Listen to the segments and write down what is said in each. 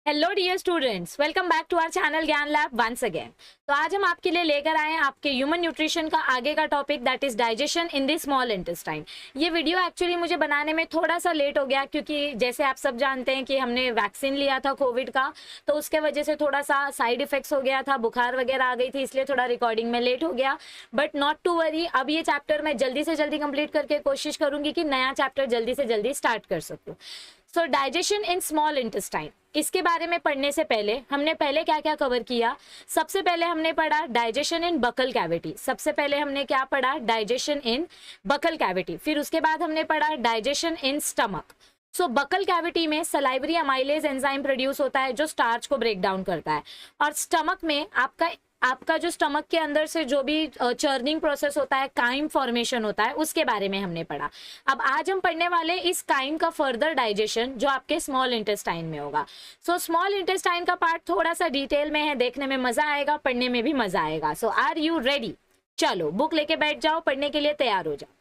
Hello dear students, welcome back to our channel Gyan lab once again. तो आज हम आपके लिए लेकर आए हैं आपके ह्यूमन न्यूट्रिशन का आगे का topic, that is digestion in the small intestine. ये वीडियो एक्चुअली मुझे बनाने में थोड़ा सा लेट हो गया, क्योंकि जैसे आप सब जानते हैं कि हमने वैक्सीन लिया था कोविड का, तो उसके वजह से थोड़ा सा साइड इफेक्ट्स हो गया था, बुखार वगैरह आ गई थी, इसलिए थोड़ा रिकॉर्डिंग में लेट हो गया। बट नॉट टू वरी, अब ये चैप्टर मैं जल्दी से जल्दी कंप्लीट करके कोशिश करूंगी कि नया चैप्टर जल्दी से जल्दी स्टार्ट कर सकूँ। सो डाइजेशन इन स्मॉल इंटेस्टाइन, इसके बारे में पढ़ने से पहले हमने पहले क्या क्या कवर किया। सबसे पहले हमने पढ़ा डाइजेशन इन बकल कैविटी। सबसे पहले हमने क्या पढ़ा? डाइजेशन इन बकल कैविटी। फिर उसके बाद हमने पढ़ा digestion in stomach. So buccal cavity में सलाइवरी अमाइलेज एंजाइम प्रोड्यूस होता है जो स्टार्च को ब्रेक डाउन करता है, और स्टमक में आपका जो स्टमक के अंदर से जो भी चर्निंग प्रोसेस होता है, काइम फॉर्मेशन होता है, उसके बारे में हमने पढ़ा। अब आज हम पढ़ने वाले इस काइम का फर्दर डाइजेशन जो आपके स्मॉल इंटेस्टाइन में होगा। सो स्मॉल इंटेस्टाइन का पार्ट थोड़ा सा डिटेल में है, देखने में मजा आएगा, पढ़ने में भी मजा आएगा। सो आर यू रेडी? चलो बुक लेके बैठ जाओ, पढ़ने के लिए तैयार हो जाओ।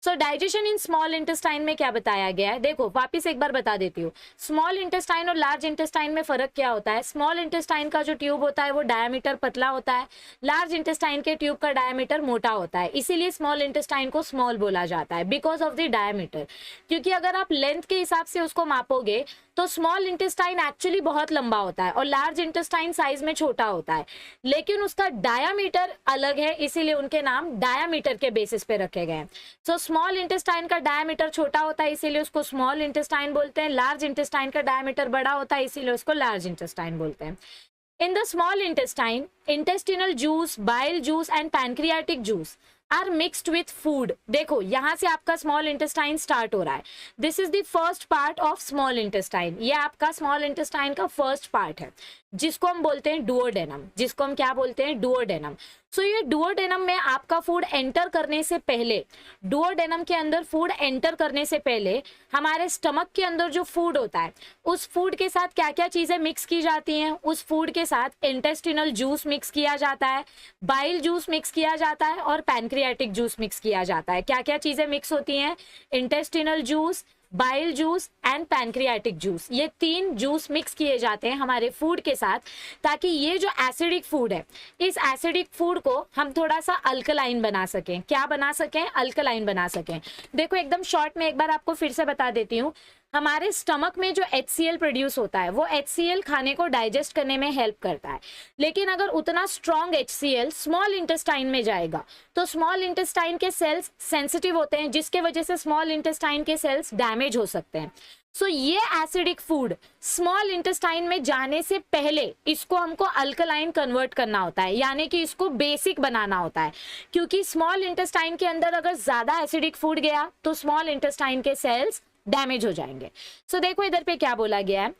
सो डाइजेशन इन स्मॉल इंटेस्टाइन में क्या बताया गया है, देखो वापिस एक बार बता देती हूँ। स्मॉल इंटेस्टाइन और लार्ज इंटेस्टाइन में फर्क क्या होता है? स्मॉल इंटेस्टाइन का जो ट्यूब होता है वो डायमीटर पतला होता है, लार्ज इंटेस्टाइन के ट्यूब का डायमीटर मोटा होता है। इसीलिए स्मॉल इंटेस्टाइन को स्मॉल बोला जाता है, बिकॉज ऑफ द डायमीटर। क्योंकि अगर आप लेंथ के हिसाब से उसको मापोगे तो स्मॉल इंटेस्टाइन एक्चुअली बहुत लंबा होता है और लार्ज इंटेस्टाइन साइज में छोटा होता है, लेकिन उसका डायामीटर अलग है, इसीलिए उनके नाम डायामीटर के बेसिस पे रखे गए हैं। सो स्मॉल इंटेस्टाइन का डायमीटर छोटा होता है, इसीलिए उसको स्मॉल इंटेस्टाइन बोलते हैं। लार्ज इंटेस्टाइन का डायमीटर बड़ा होता है, इसीलिए उसको लार्ज इंटेस्टाइन बोलते हैं। In the small intestine, intestinal juice, bile juice and pancreatic juice are mixed with food. देखो यहाँ से आपका स्मॉल इंटेस्टाइन स्टार्ट हो रहा है। This is the first part of small intestine. ये आपका स्मॉल इंटेस्टाइन का फर्स्ट पार्ट है, जिसको हम बोलते हैं डुओडेनम। जिसको हम क्या बोलते हैं? डुओडेनम। सो ये डुओडेनम में आपका फूड एंटर करने से पहले, डुओडेनम के अंदर फूड एंटर करने से पहले हमारे स्टमक के अंदर जो फूड होता है, उस फूड के साथ क्या क्या चीजें मिक्स की जाती हैं? उस फूड के साथ इंटेस्टिनल जूस मिक्स किया जाता है, बाइल जूस मिक्स किया जाता है, और पैनक्रियाटिक जूस मिक्स किया जाता है। क्या क्या चीजें मिक्स होती हैं? Intestinal juice, bile juice and pancreatic juice. ये तीन जूस मिक्स किए जाते हैं हमारे फूड के साथ, ताकि ये जो एसिडिक फूड है, इस एसिडिक फूड को हम थोड़ा सा अल्कलाइन बना सकें। क्या बना सकें? अल्कलाइन बना सकें। देखो एकदम शॉर्ट में एक बार आपको फिर से बता देती हूँ। हमारे स्टमक में जो HCl प्रोड्यूस होता है, वो HCl खाने को डाइजेस्ट करने में हेल्प करता है, लेकिन अगर उतना स्ट्रॉन्ग HCl स्मॉल इंटेस्टाइन में जाएगा तो स्मॉल इंटेस्टाइन के सेल्स सेंसिटिव होते हैं, जिसके वजह से स्मॉल इंटेस्टाइन के सेल्स डैमेज हो सकते हैं। सो ये एसिडिक फूड स्मॉल इंटेस्टाइन में जाने से पहले इसको हमको अल्कलाइन कन्वर्ट करना होता है, यानी कि इसको बेसिक बनाना होता है। क्योंकि स्मॉल इंटेस्टाइन के अंदर अगर ज्यादा एसिडिक फूड गया तो स्मॉल इंटेस्टाइन के सेल्स डैमेज हो जाएंगे। सो देखो इधर पे क्या बोला गया है।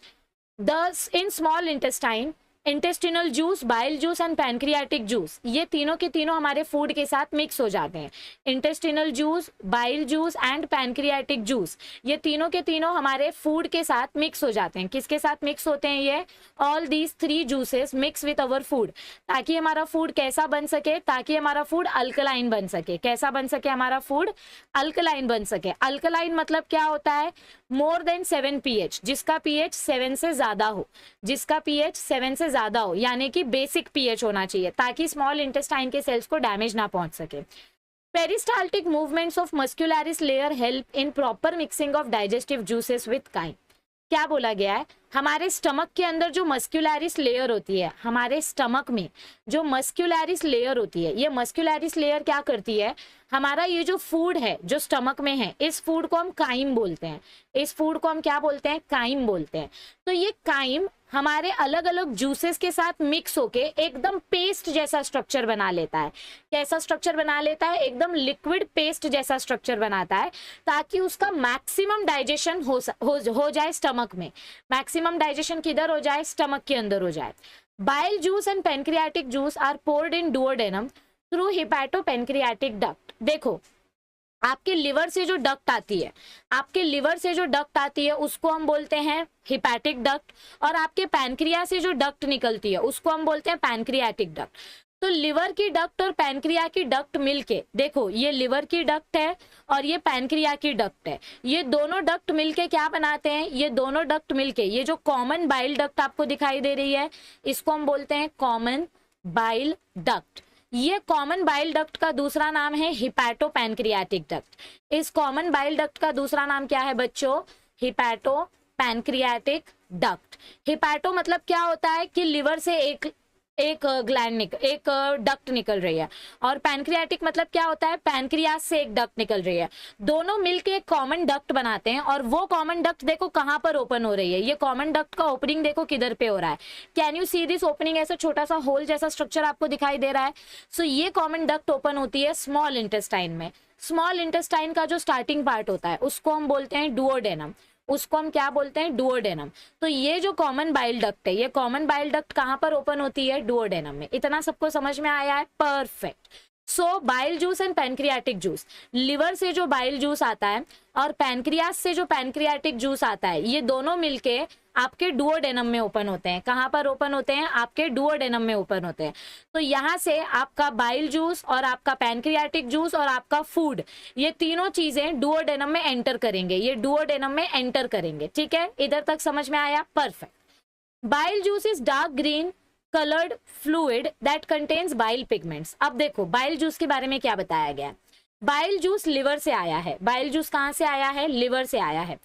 The in small intestine, intestinal juice, bile juice and pancreatic juice, ये तीनों के तीनों हमारे फूड के साथ मिक्स हो जाते हैं। Intestinal juice, bile juice and pancreatic juice, ये तीनों के तीनों हमारे फूड के साथ मिक्स हो जाते हैं। किसके साथ मिक्स होते हैं ये? All these three juices mix with our food, ताकि हमारा फूड कैसा बन सके? ताकि हमारा फूड अल्कलाइन बन सके। कैसा बन सके हमारा फूड? अल्कलाइन बन सके। अल्कलाइन मतलब क्या होता है? मोर देन 7 pH, जिसका pH 7 से ज्यादा हो, जिसका pH 7 से ज्यादा हो, यानी कि बेसिक pH होना चाहिए, ताकि स्मॉल इंटेस्टाइन के सेल्स को डैमेज ना पहुंच सके। Peristaltic movements of muscularis layer help in proper mixing of digestive juices with chyme. क्या बोला गया है? हमारे स्टमक के अंदर जो मस्कुलरिस लेयर होती है, हमारे स्टमक में जो मस्कुलरिस लेयर होती है, ये मस्कुलरिस लेयर क्या करती है? हमारा ये जो फूड है जो स्टमक में है, इस फूड को हम काइम बोलते हैं। इस फूड को हम क्या बोलते हैं? काइम बोलते हैं। तो ये काइम हमारे अलग अलग जूसेस के साथ मिक्स होके एकदम पेस्ट जैसा स्ट्रक्चर बना लेता है। कैसा स्ट्रक्चर बना लेता है? एकदम लिक्विड पेस्ट जैसा स्ट्रक्चर बनाता है, ताकि उसका मैक्सिमम डाइजेशन हो जाए स्टमक में। मैक्सिमम डाइजेशन किधर हो जाए? स्टमक के अंदर हो जाए। Bile juice and pancreatic juice are poured in duodenum through hepatopancreatic duct. देखो आपके लिवर से जो डक्ट आती है, आपके लिवर से जो डक्ट आती है उसको हम बोलते हैं हिपैटिक डक्ट, और आपके पैनक्रिया से जो डक्ट निकलती है उसको हम बोलते हैं पैनक्रियाटिक डक्ट। तो लिवर की डक्ट और पैनक्रिया की डक्ट मिलके, देखो ये लिवर की डक्ट है और ये पैनक्रिया की डक्ट है, ये दोनों डक्ट मिलके क्या बनाते हैं, ये दोनों डक्ट मिलके ये जो कॉमन बाइल डक्ट आपको दिखाई दे रही है, इसको हम बोलते हैं कॉमन बाइल डक्ट। ये कॉमन बाइल डक्ट का दूसरा नाम है हिपैटो पैनक्रियाटिक डक्ट। इस कॉमन बाइल डक्ट का दूसरा नाम क्या है बच्चों, हिपैटो पैनक्रियाटिक डक्ट। हिपैटो मतलब क्या होता है कि लिवर से एक डक्ट निकल रही है, और पैनक्रियाटिक मतलब क्या होता है, पैनक्रियास से एक डक्ट निकल रही है, दोनों मिलके एक कॉमन डक्ट बनाते हैं। और वो कॉमन डक्ट देखो कहां पर ओपन हो रही है, ये कॉमन डक्ट का ओपनिंग देखो किधर पे हो रहा है, can you see this opening, ऐसा छोटा सा होल जैसा स्ट्रक्चर आपको दिखाई दे रहा है। सो ये कॉमन डक्ट ओपन होती है स्मॉल इंटेस्टाइन में। स्मॉल इंटेस्टाइन का जो स्टार्टिंग पार्ट होता है उसको हम बोलते हैं डुओडेनम, उसको हम क्या बोलते हैं, डुओडेनम। तो ये जो कॉमन बाइल डक्ट है, ये कॉमन बाइल डक्ट कहां पर ओपन होती है, डुओडेनम में। इतना सबको समझ में आया है, perfect. So bile juice and pancreatic juice, liver से जो बाइल जूस आता है और पैनक्रियास से जो पैनक्रियाटिक जूस आता है, ये दोनों मिलके आपके डुओडेनम में ओपन होते हैं। कहां पर ओपन होते हैं, आपके डुओडेनम में ओपन होते हैं। तो यहां से आपका बाइल जूस और आपका पैनक्रियाटिक जूस और आपका फूड, ये तीनों चीजें डुओडेनम में एंटर करेंगे, ये डुओडेनम में एंटर करेंगे। ठीक है, इधर तक समझ में आया, perfect. Bile juice is dark green colored fluid that contains bile pigments। अब देखो बाइल जूस के बारे में क्या बताया गया है। बाइल जूस लिवर से आया है, बाइल जूस कहां से आया है, लिवर से आया है।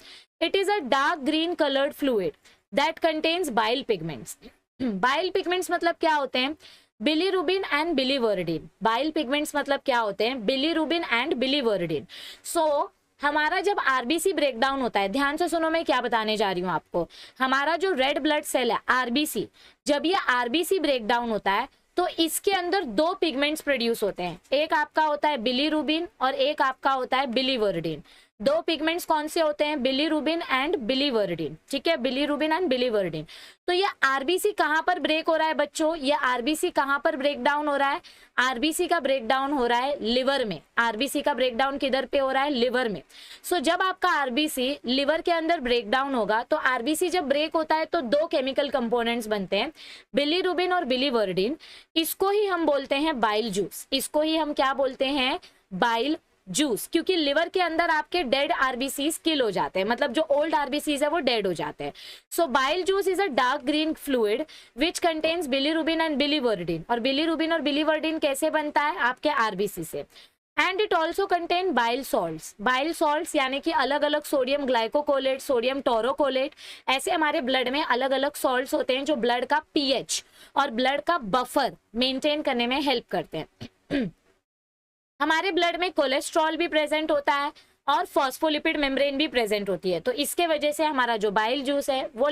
It is a dark green coloured fluid that contains bile pigments. Bile pigments मतलब क्या होते हैं, bilirubin and biliverdin. Bile pigments मतलब क्या होते हैं, बिलीरुबिन एंड बिलीवर्डिन। सो हमारा जब आरबीसी ब्रेकडाउन होता है, ध्यान से सुनो मैं क्या बताने जा रही हूं आपको, हमारा जो रेड ब्लड सेल है आरबीसी, जब ये आरबीसी ब्रेकडाउन होता है तो इसके अंदर दो पिगमेंट्स प्रोड्यूस होते हैं, एक आपका होता है बिलीरुबिन और एक आपका होता है बिलीवर्डिन। दो पिगमेंट्स कौन से होते हैं, बिलीरुबिन एंड बिलीवर्डिन। ठीक है, बिलीरुबिन एंड बिलीवर्डिन। तो ये आरबीसी कहां पर ब्रेक हो रहा है बच्चों, ये आरबीसी कहां पर ब्रेक डाउन हो रहा है, आरबीसी का ब्रेक डाउन हो रहा है लिवर में। आरबीसी का ब्रेक डाउन किधर पे हो रहा है, लिवर में। सो जब आपका आरबीसी लिवर के अंदर ब्रेक डाउन होगा, तो आरबीसी जब ब्रेक होता है तो दो केमिकल कंपोनेंट्स बनते हैं, बिलीरुबिन और बिलीवर्डिन। इसको ही हम बोलते हैं बाइल जूस, इसको ही हम क्या बोलते हैं, बाइल जूस। क्योंकि लिवर के अंदर आपके डेड आरबीसीज किल हो जाते हैं, मतलब जो ओल्ड आरबीसीज है वो डेड हो जाते हैं। So bile juice is a dark green fluid which contains bilirubin and biliverdin. और बिलीरुबिन और बिलीवर्डिन कैसे बनता है, आपके आरबीसी से। And it also contain bile salts. Bile salts यानी कि अलग अलग सोडियम ग्लाइकोकोलेट, सोडियम टोरोकोलेट, ऐसे हमारे ब्लड में अलग अलग सॉल्ट्स होते हैं जो ब्लड का पीएच और ब्लड का बफर मेंटेन करने में हेल्प करते हैं। हमारे ब्लड में कोलेस्ट्रॉल भी प्रेजेंट होता है और फॉस्फोलिपिड मेम्ब्रेन भी प्रेजेंट होती है। तो इसके वजह से हमारा जो बाइल जूस है वो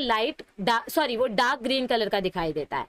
वो डार्क ग्रीन कलर का दिखाई देता है।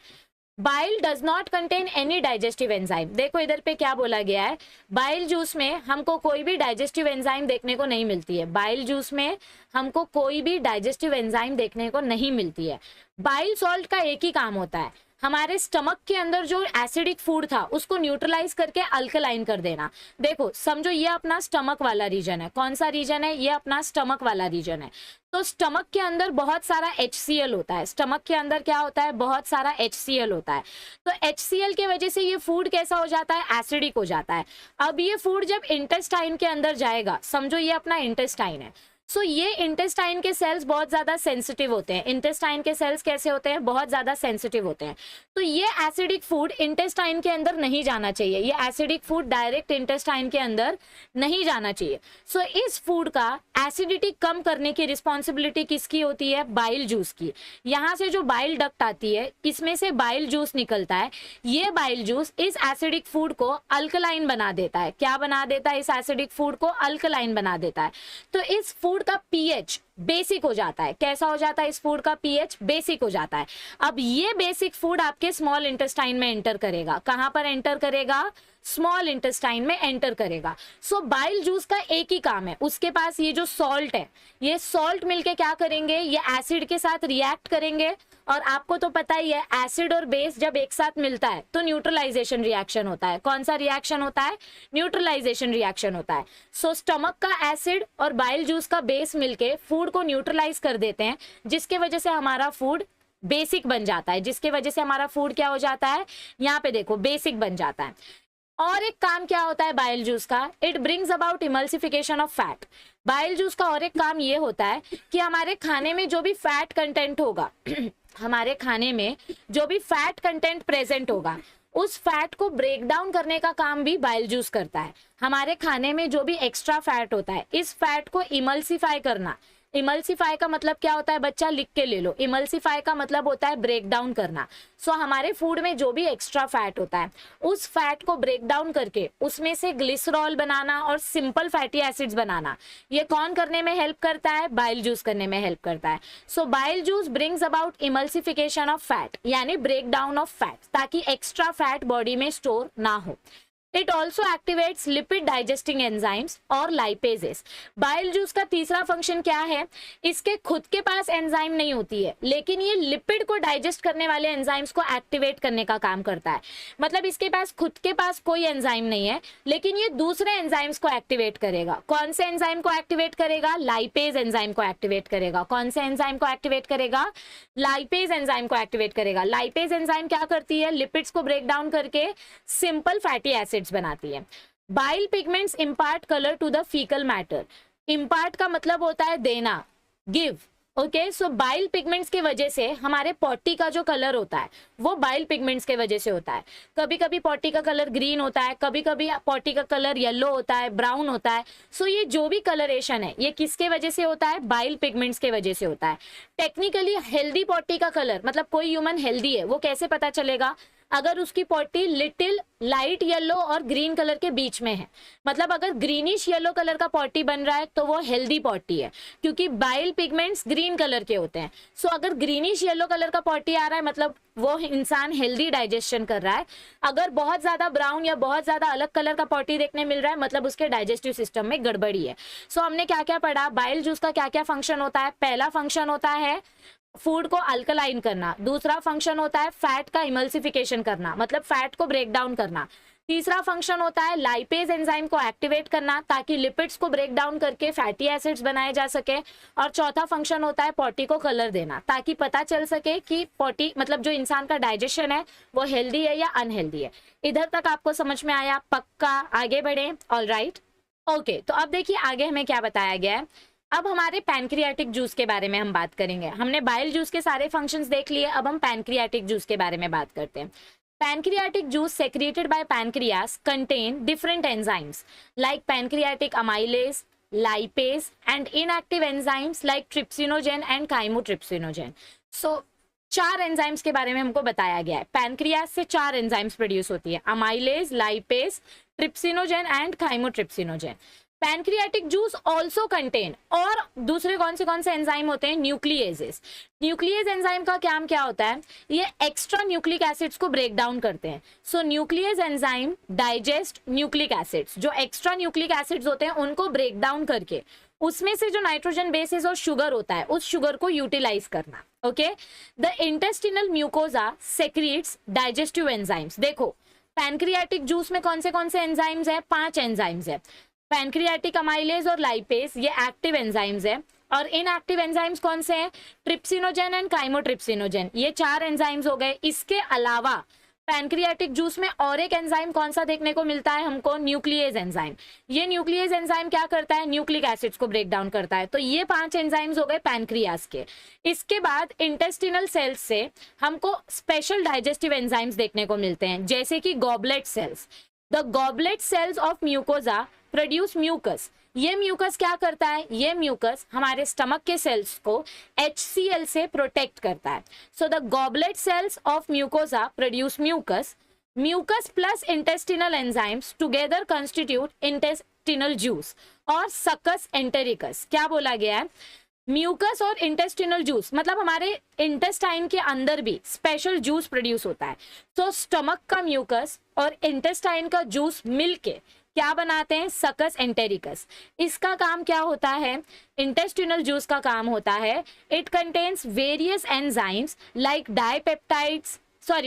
Bile does not contain any digestive enzyme. देखो इधर पे क्या बोला गया है, बाइल जूस में हमको कोई भी डाइजेस्टिव एंजाइम देखने को नहीं मिलती है। बाइल जूस में हमको कोई भी डाइजेस्टिव एंजाइम देखने को नहीं मिलती है। बाइल सॉल्ट का एक ही काम होता है, हमारे स्टमक के अंदर जो एसिडिक फूड था उसको न्यूट्रलाइज करके अल्कलाइन कर देना। देखो समझो ये अपना स्टमक वाला रीजन है, कौन सा रीजन है, ये अपना स्टमक वाला रीजन है। तो स्टमक के अंदर बहुत सारा HCl होता है, स्टमक के अंदर क्या होता है, बहुत सारा HCl होता है। तो HCl के वजह से ये फूड कैसा हो जाता है, एसिडिक हो जाता है। अब ये फूड जब इंटेस्टाइन के अंदर जाएगा, समझो ये अपना इंटेस्टाइन है, सो ये इंटेस्टाइन के सेल्स बहुत ज्यादा सेंसिटिव होते हैं। इंटेस्टाइन के सेल्स कैसे होते हैं, बहुत ज्यादा सेंसिटिव होते हैं। तो ये एसिडिक फूड इंटेस्टाइन के अंदर नहीं जाना चाहिए, ये एसिडिक फूड डायरेक्ट इंटेस्टाइन के अंदर नहीं जाना चाहिए। सो इस फूड का एसिडिटी कम करने की रिस्पॉन्सिबिलिटी किसकी होती है, बाइल जूस की। यहाँ से जो बाइल डक्ट आती है इसमें से बाइल जूस निकलता है। ये बाइल जूस इस एसिडिक फूड को अल्कलाइन बना देता है। क्या बना देता है, इस एसिडिक फूड को अल्कलाइन बना देता है। तो इस फूड का पीएच बेसिक हो जाता है। कैसा हो जाता है, इस फूड का पीएच बेसिक हो जाता है। अब ये बेसिक फूड आपके स्मॉल इंटेस्टाइन में एंटर करेगा। कहां पर एंटर करेगा, स्मॉल इंटेस्टाइन में एंटर करेगा। सो बाइल जूस का एक ही काम है, उसके पास ये जो सॉल्ट है, ये सॉल्ट मिलके क्या करेंगे, ये एसिड के साथ रिएक्ट करेंगे। और आपको तो पता ही है एसिड और बेस जब एक साथ मिलता है तो न्यूट्रलाइजेशन रिएक्शन होता है। कौन सा रिएक्शन होता है, न्यूट्रलाइजेशन रिएक्शन होता है। सो स्टमक का एसिड और बाइल जूस का बेस मिलके फूड को न्यूट्रलाइज कर देते हैं, जिसके वजह से हमारा फूड बेसिक बन जाता है, जिसके वजह से हमारा फूड क्या हो जाता है, यहाँ पे देखो बेसिक बन जाता है। और एक काम क्या होता है बाइल जूस का, it brings about emulsification of fat. Bile juice का और एक काम ये होता है कि हमारे खाने में जो भी फैट कंटेंट होगा हमारे खाने में जो भी फैट कंटेंट प्रेजेंट होगा, उस फैट को ब्रेक डाउन करने का काम भी बाइल जूस करता है। हमारे खाने में जो भी एक्स्ट्रा फैट होता है, इस फैट को इमल्सिफाई करना। इमल्सिफाई का मतलब क्या होता है बच्चा, लिख के ले लो। इमल्सिफाई का मतलब होता है ब्रेक डाउन करना। सो हमारे फूड में जो भी एक्स्ट्रा फैट होता है, उस फैट को ब्रेक डाउन करके उसमें से ग्लिसरॉल बनाना और सिंपल फैटी एसिड्स बनाना, ये कौन करने में हेल्प करता है, बाइल जूस करने में हेल्प करता है। So bile juice brings about emulsification of fat, यानी ब्रेक डाउन ऑफ फैट, ताकि एक्स्ट्रा फैट बॉडी में स्टोर ना हो। It also activates lipid digesting enzymes और lipases। बाइल जूस का तीसरा फंक्शन क्या है, इसके खुद के पास एंजाइम नहीं होती है, लेकिन ये लिपिड को डाइजेस्ट करने वाले एंजाइम्स को एक्टिवेट करने का काम करता है। मतलब इसके पास खुद के पास कोई एंजाइम नहीं है, लेकिन ये दूसरे एंजाइम्स को एक्टिवेट करेगा। कौन से एंजाइम को एक्टिवेट करेगा, लाइपेज एंजाइम को एक्टिवेट करेगा। कौन से एंजाइम को एक्टिवेट करेगा, लाइपेज एंजाइम को एक्टिवेट करेगा। लाइपेज एंजाइम क्या करती है, लिपिड्स को ब्रेक डाउन करके सिंपल फैटी एसिड बनाती है। Bile pigments impart colour to the faecal matter. Impart का मतलब होता है देना, give. Okay, so bile pigments की वजह से हमारे पॉटी का जो कलर होता है वो बाइल पिगमेंट्स के वजह से होता है। कभी कभी पॉटी का कलर ग्रीन होता है, कभी कभी पॉटी का कलर येलो होता है, ब्राउन होता है। सो ये जो भी कलरेशन है ये किसके वजह से होता है, बाइल पिगमेंट्स के वजह से होता है। टेक्निकली हेल्दी पॉटी का कलर, मतलब कोई ह्यूमन हेल्दी है, वो कैसे पता चलेगा, अगर उसकी पॉटी लिटिल लाइट येलो और ग्रीन कलर के बीच में है। मतलब अगर ग्रीनिश येलो कलर का पॉटी बन रहा है तो वो हेल्दी पॉटी है, क्योंकि बाइल पिगमेंट्स ग्रीन कलर के होते हैं। सो अगर ग्रीनिश येलो कलर का पॉटी आ रहा है मतलब वो इंसान हेल्दी डाइजेशन कर रहा है। अगर बहुत ज्यादा ब्राउन या बहुत ज्यादा अलग कलर का पॉटी देखने मिल रहा है मतलब उसके डाइजेस्टिव सिस्टम में गड़बड़ी है। सो हमने क्या क्या पढ़ा, बाइल जूस का क्या क्या फंक्शन होता है। पहला फंक्शन होता है फूड को अल्कलाइन करना। दूसरा फंक्शन होता है फैट का इमल्सिफिकेशन करना, मतलब फैट को ब्रेक डाउन करना। तीसरा फंक्शन होता है लाइपेज एंजाइम को एक्टिवेट करना ताकि लिपिड्स को ब्रेक डाउन करके फैटी एसिड्स बनाए जा सके। और चौथा फंक्शन होता है पॉटी को कलर देना ताकि पता चल सके कि पॉटी मतलब जो इंसान का डाइजेशन है वो हेल्दी है या अनहेल्दी है। इधर तक आपको समझ में आया, पक्का? आगे बढ़े, ऑलराइट, ओके। तो अब देखिए आगे हमें क्या बताया गया है। अब हमारे पैनक्रियाटिक जूस के बारे में हम बात करेंगे। हमने बाइल जूस के सारे फंक्शंस देख लिए, अब हम पैनक्रियाटिक जूस के बारे में बात करते हैं। Pancreatic juice secreted by pancreas contain different enzymes like pancreatic amylase, lipase and inactive enzymes like trypsinogen and chymotrypsinogen. So 4 enzymes के बारे में हमको बताया गया है। पैनक्रियास से 4 एंजाइम्स प्रोड्यूस होती है, amylase, lipase, trypsinogen and काइमोट्रिप्सिनोजेन। Pancreatic juice also contain, और दूसरे कौन से एंजाइम होते हैं, न्यूक्लियेजेस। न्यूक्लियेज एंजाइम का काम क्या होता है, ये एक्स्ट्रा न्यूक्लिक एसिड्स को ब्रेक डाउन करते हैं। So nuclease enzyme digest nucleic acids, जो एक्स्ट्रा न्यूक्लिक एसिड्स होते हैं उनको ब्रेक डाउन करके उसमें से जो नाइट्रोजन बेसेस और शुगर होता है उस शुगर को यूटिलाइज करना। Okay, the intestinal mucosa secretes digestive enzymes. देखो पैनक्रियाटिक जूस में कौन से एंजाइम्स है, 5 एंजाइम्स है। पैनक्रियाटिक अमाइलेज और लाइपेज ये एक्टिव एंजाइम्स है, और इनएक्टिव एंजाइम्स कौन से हैं, ट्रिप्सिनोजेन एंड काइमोट्रिप्सिनोजेन, ये 4 एंजाइम्स हो गए। इसके अलावा पैनक्रियाटिक जूस में और एक एंजाइम कौन सा देखने को मिलता है हमको, न्यूक्लियेज एंजाइम। ये न्यूक्लियेज एंजाइम क्या करता है, न्यूक्लिक एसिड्स को ब्रेक डाउन करता है। तो ये 5 एंजाइम्स हो गए पैनक्रियास के। इसके बाद इंटेस्टिनल सेल्स से हमको स्पेशल डाइजेस्टिव एंजाइम्स देखने को मिलते हैं, जैसे कि goblet cells. The goblet cells of mucosa produce mucus. ये म्यूकस क्या करता है, ये म्यूकस हमारे स्टमक के सेल्स को HCl से प्रोटेक्ट करता है। So the goblet cells of mucosa produce mucus. Mucus plus intestinal enzymes together constitute intestinal juice और सकस एंटेरिकस। क्या बोला गया है, म्यूकस और इंटेस्टिनल जूस, मतलब हमारे इंटेस्टाइन के अंदर भी स्पेशल जूस प्रोड्यूस होता है। तो स्टमक का म्यूकस और इंटेस्टाइन का जूस मिलके क्या बनाते हैं, सकस एंटेरिकस। इसका काम क्या होता है, इंटेस्टिनल जूस का काम होता है, it contains various enzymes like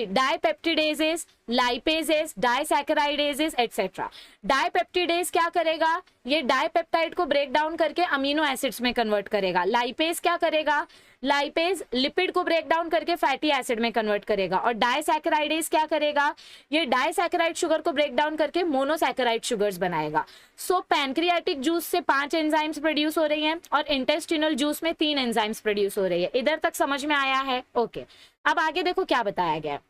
dipeptidases, lipases, disaccharidases etcetera. Dipeptidase क्या करेगा, ये डाइपेप्टाइड को ब्रेक डाउन करके अमीनो एसिड्स में कन्वर्ट करेगा। लाइपेज क्या करेगा, लाइपेज लिपिड को ब्रेक डाउन करके फैटी एसिड में कन्वर्ट करेगा। और डाइसैकेराइडेज क्या करेगा, ये डाइसैकेराइड शुगर को ब्रेक डाउन करके मोनोसैकेराइड शुगर्स बनाएगा। सो पैनक्रियाटिक जूस से 5 एंजाइम्स प्रोड्यूस हो रही हैं और इंटेस्टिनल जूस में 3 एंजाइम्स प्रोड्यूस हो रही है। इधर तक समझ में आया है? ओके, अब आगे देखो क्या बताया गया है।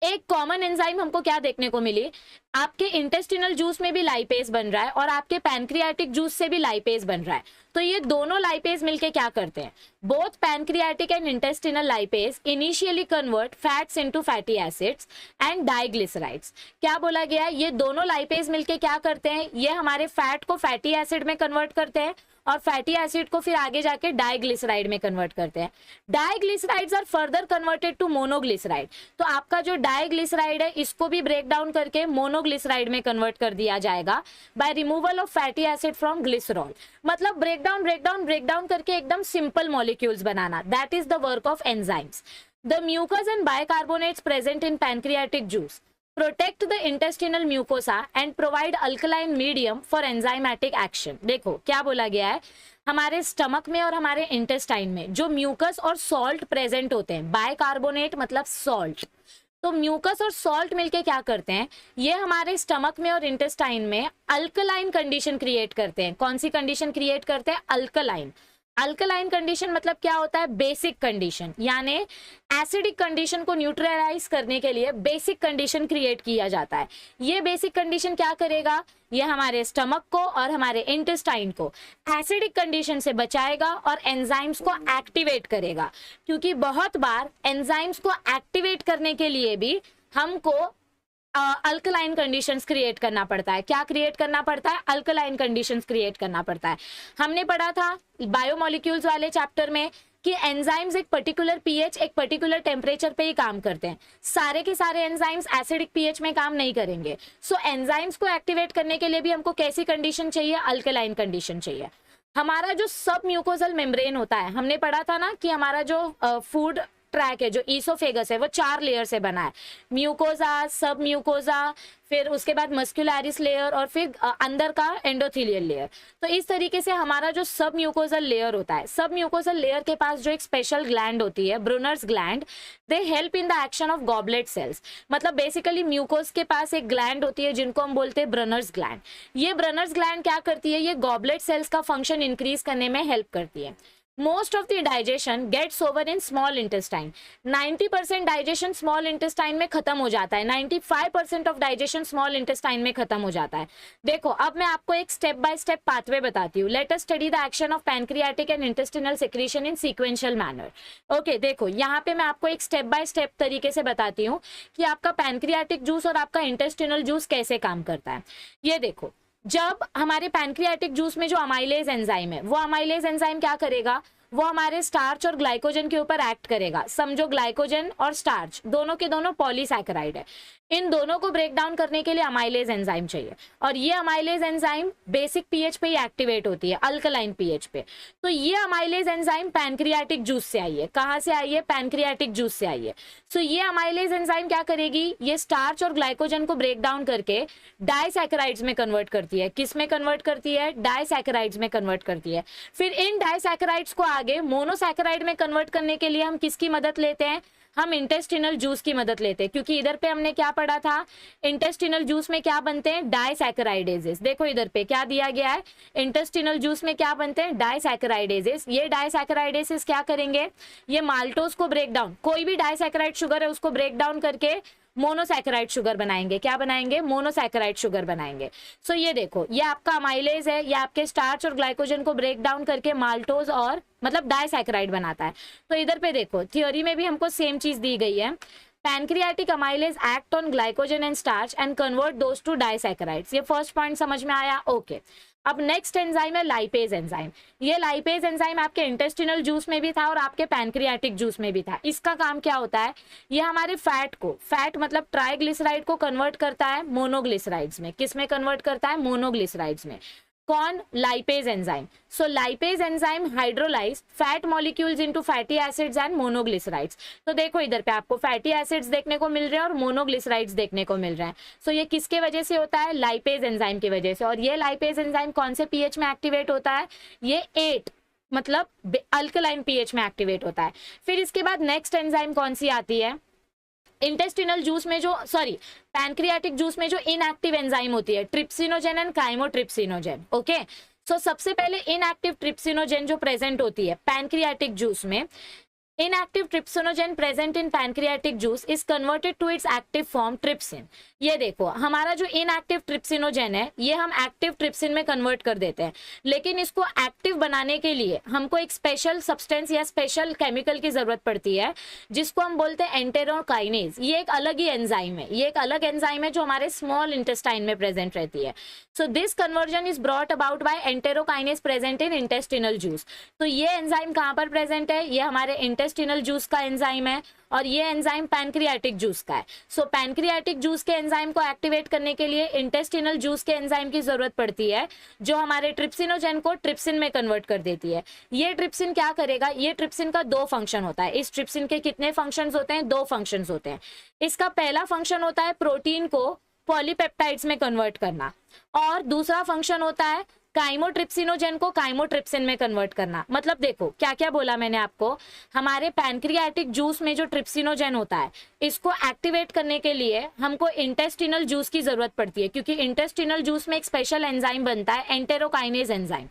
एक कॉमन एंजाइम हमको क्या देखने को मिली, आपके इंटेस्टिनल जूस में भी लाइपेज बन रहा है और आपके पैनक्रियाटिक जूस से भी लाइपेज बन रहा है। तो ये दोनों लाइपेज मिलके क्या करते हैं, both pancreatic and intestinal lipase initially convert fats into fatty acids and diglycerides. क्या बोला गया है, ये दोनों लाइपेज मिलके क्या करते हैं, ये हमारे फैट को फैटी एसिड में कन्वर्ट करते हैं और फैटी एसिड को फिर आगे जाके डाइग्लिसराइड में कन्वर्ट करते हैं। Diglycerides are further converted to monoglyceride. तो आपका जो डाइग्लिसराइड है इसको भी ब्रेक डाउन करके मोनोग्लिसराइड में कन्वर्ट कर दिया जाएगा by removal of fatty acid from glycerol. मतलब ब्रेक डाउन करके एकदम सिंपल मॉलिक्यूल्स बनाना, that is the work of enzymes. The mucus and bicarbonates present in pancreatic juice protect the intestinal mucosa and provide alkaline medium for enzymatic action. देखो क्या बोला गया है, हमारे स्टमक में और हमारे इंटेस्टाइन में जो म्यूकस और सॉल्ट प्रेजेंट होते हैं, बाइकार्बोनेट मतलब सॉल्ट, तो म्यूकस और सॉल्ट मिलके क्या करते हैं, ये हमारे स्टमक में और इंटेस्टाइन में अल्कलाइन कंडीशन क्रिएट करते हैं। कौन सी कंडीशन क्रिएट करते हैं, अल्कलाइन। अल्कलाइन कंडीशन मतलब क्या होता है, बेसिक कंडीशन, यानी एसिडिक कंडीशन को न्यूट्रलाइज करने के लिए बेसिक कंडीशन क्रिएट किया जाता है। ये बेसिक कंडीशन क्या करेगा, ये हमारे स्टमक को और हमारे इंटेस्टाइन को एसिडिक कंडीशन से बचाएगा और एंजाइम्स को एक्टिवेट करेगा। क्योंकि बहुत बार एंजाइम्स को एक्टिवेट करने के लिए भी हमको अल्कलाइन कंडीशंस क्रिएट करना पड़ता है। क्या क्रिएट करना पड़ता है, अल्कलाइन कंडीशंस क्रिएट करना पड़ता है। हमने पढ़ा था बायोमोलिक्यूल्स वाले चैप्टर में कि एंजाइम्स एक पर्टिकुलर पीएच, एक पर्टिकुलर टेम्परेचर पे ही काम करते हैं। सारे के सारे एंजाइम्स एसिडिक पीएच में काम नहीं करेंगे। सो एंजाइम्स को एक्टिवेट करने के लिए भी हमको कैसी कंडीशन चाहिए, अल्कलाइन कंडीशन चाहिए। हमारा जो सब म्यूकोजल मेम्ब्रेन होता है, हमने पढ़ा था ना कि हमारा जो फूड ट्रैक है, जो ईसोफेगस है, वो 4 लेयर से बना है, म्यूकोजा, सब म्यूकोजा, फिर उसके बाद मस्कुलरिस लेयर और फिर अंदर का एंडोथेलियल लेयर। तो इस तरीके से हमारा जो सब म्यूकोजल लेयर होता है, सब म्यूकोजल लेयर के पास जो एक स्पेशल ग्लैंड होती है, Brunner's gland, they help in the action of goblet cells. मतलब बेसिकली म्यूकोज के पास एक ग्लैंड होती है जिनको हम बोलते हैं ब्रनर्स ग्लैंड। ये ब्रनर्स ग्लैंड क्या करती है, ये गॉबलेट सेल्स का फंक्शन इंक्रीज करने में हेल्प करती है। Most of the digestion gets over in small intestine. 90% digestion small intestine में खत्म हो जाता है, 95% ऑफ डाइजेशन स्मॉल इंटेस्टाइन में खत्म हो जाता है। देखो अब मैं आपको एक स्टेप बाय स्टेप पाथवे बताती हूँ। Let us study the action of pancreatic and intestinal secretion in sequential manner. Okay, देखो यहाँ पे मैं आपको एक स्टेप बाय स्टेप तरीके से बताती हूँ कि आपका पैनक्रियाटिक जूस और आपका इंटेस्टिनल जूस कैसे काम करता है। ये देखो, जब हमारे पैनक्रियाटिक जूस में जो अमाइलेज एंजाइम है, वो अमाइलेज एंजाइम क्या करेगा, वो हमारे स्टार्च और ग्लाइकोजन के ऊपर एक्ट करेगा। समझो ग्लाइकोजन और स्टार्च दोनों के दोनों पॉलीसैकेराइड है। इन दोनों को ब्रेक डाउन करने के लिए अमाइलेज एंजाइम चाहिए और ये अमाइलेज एंजाइम बेसिक पीएच पे ही एक्टिवेट होती है, अल्कलाइन पीएच पे। तो ये अमाइलेज एंजाइम पैनक्रियाटिक जूस से आई है। कहाँ से आई है, पैनक्रियाटिक जूस से आई है। सो ये अमाइलेज एंजाइम क्या करेगी, ये स्टार्च और ग्लाइकोजन को ब्रेक डाउन करके डाइसैकेराइड्स में कन्वर्ट करती है। किस में कन्वर्ट करती है, डाइसैकेराइड्स में कन्वर्ट करती है। फिर इन डाइसैकेराइड्स को आगे मोनोसैकेराइड में कन्वर्ट करने के लिए हम किसकी मदद लेते हैं, हम इंटेस्टिनल जूस की मदद लेते हैं। क्योंकि इधर पे हमने क्या पढ़ा था, इंटेस्टिनल जूस में क्या बनते हैं, डाइसैकेराइडेजेस। देखो इधर पे क्या दिया गया है, इंटेस्टिनल जूस में क्या बनते हैं, डाइसैकेराइडेजेस। ये डाइसैकेराइडेजेस क्या करेंगे, ये माल्टोज को ब्रेक डाउन, कोई भी डाइसैकेराइड शुगर है उसको ब्रेक डाउन करके मोनोसैकेराइड शुगर बनाएंगे। क्या बनाएंगे, मोनोसैकेराइड शुगर बनाएंगे। सो ये देखो, ये आपका अमाइलेज है, ये आपके स्टार्च और ग्लाइकोजन को ब्रेक डाउन करके माल्टोज और मतलब डाइसैकेराइड बनाता है। तो इधर पे देखो थियोरी में भी हमको सेम चीज दी गई है। Pancreatic amylase act on glycogen and starch and convert those two disaccharides. ये फर्स्ट पॉइंट समझ में आया। ओके, अब नेक्स्ट एंजाइम है लाइपेज एंजाइम। ये लाइपेज एंजाइम आपके इंटेस्टिनल जूस में भी था और आपके पैनक्रियाटिक जूस में भी था। इसका काम क्या होता है, ये हमारे फैट को, फैट मतलब ट्राइग्लिसराइड को कन्वर्ट करता है मोनोग्लिसराइड्स में। किस में कन्वर्ट करता है, मोनोग्लिसराइड्स में। कौन? Lipase enzyme. So lipase enzyme hydrolyse fat molecules into fatty acids and monoglycerides. तो देखो इधर पे आपको फैटी एसिड्स देखने को मिल रहे हैं और मोनोग्लिसराइड्स देखने को मिल रहे हैं. सो ये किसके वजह से होता है? लाइपेज एंजाइम की वजह से. और ये लाइपेज एंजाइम कौन से पीएच में एक्टिवेट होता है? ये 8 मतलब अल्कलाइन पीएच में एक्टिवेट होता है. फिर इसके बाद नेक्स्ट एंजाइम कौन सी आती है? इंटेस्टिनल जूस में जो पैनक्रियाटिक जूस में जो इनएक्टिव एंजाइम होती है, ट्रिप्सिनोजेन एंड काइमोट्रिप्सिनोजेन. ओके, सो सबसे पहले इनएक्टिव ट्रिप्सिनोजेन जो प्रेजेंट होती है पैनक्रियाटिक जूस में, inactive trypsinogen present in pancreatic juice is converted to its active form trypsin. ये देखो हमारा जो inactive trypsinogen है ये हम active trypsin में कन्वर्ट कर देते हैं, लेकिन इसको एक्टिव बनाने के लिए हमको एक स्पेशल सब्सटेंस या स्पेशल केमिकल की जरूरत पड़ती है जिसको हम बोलते हैं एंटेरोकाइनेज. ये एक अलग ही एंजाइम है, ये एक अलग एंजाइम है जो हमारे स्मॉल इंटेस्टाइन में प्रेजेंट रहती है. So this conversion is brought about by enterokinase present in intestinal juice. तो ये एंजाइम कहाँ पर प्रेजेंट है? ये हमारे इंटेस्टिनल जूस का एंजाइम है और ये एंजाइम पैनक्रियाटिक जूस का है. सो पैनक्रियाटिक जूस के एंजाइम को एक्टिवेट करने के लिए इंटेस्टिनल जूस के एंजाइम की जरूरत पड़ती है जो हमारे ट्रिप्सिनोजेन को ट्रिप्सिन में कन्वर्ट कर देती है. ये ट्रिप्सिन क्या करेगा? ये ट्रिप्सिन का 2 फंक्शन होता है. इस ट्रिप्सिन के कितने फंक्शंस होते हैं? 2 फंक्शंस होते हैं. इसका पहला फंक्शन होता है प्रोटीन को पॉलीपेप्टाइड्स में कन्वर्ट करना और दूसरा फंक्शन होता है काइमोट्रिप्सिनोजेन को काइमोट्रिप्सिन में कन्वर्ट करना. मतलब देखो क्या क्या बोला मैंने आपको, हमारे पैनक्रियाटिक जूस में जो ट्रिप्सिनोजेन होता है इसको एक्टिवेट करने के लिए हमको इंटेस्टिनल जूस की जरूरत पड़ती है क्योंकि इंटेस्टिनल जूस में एक स्पेशल एंजाइम बनता है एंटेरोकाइनेज एंजाइम.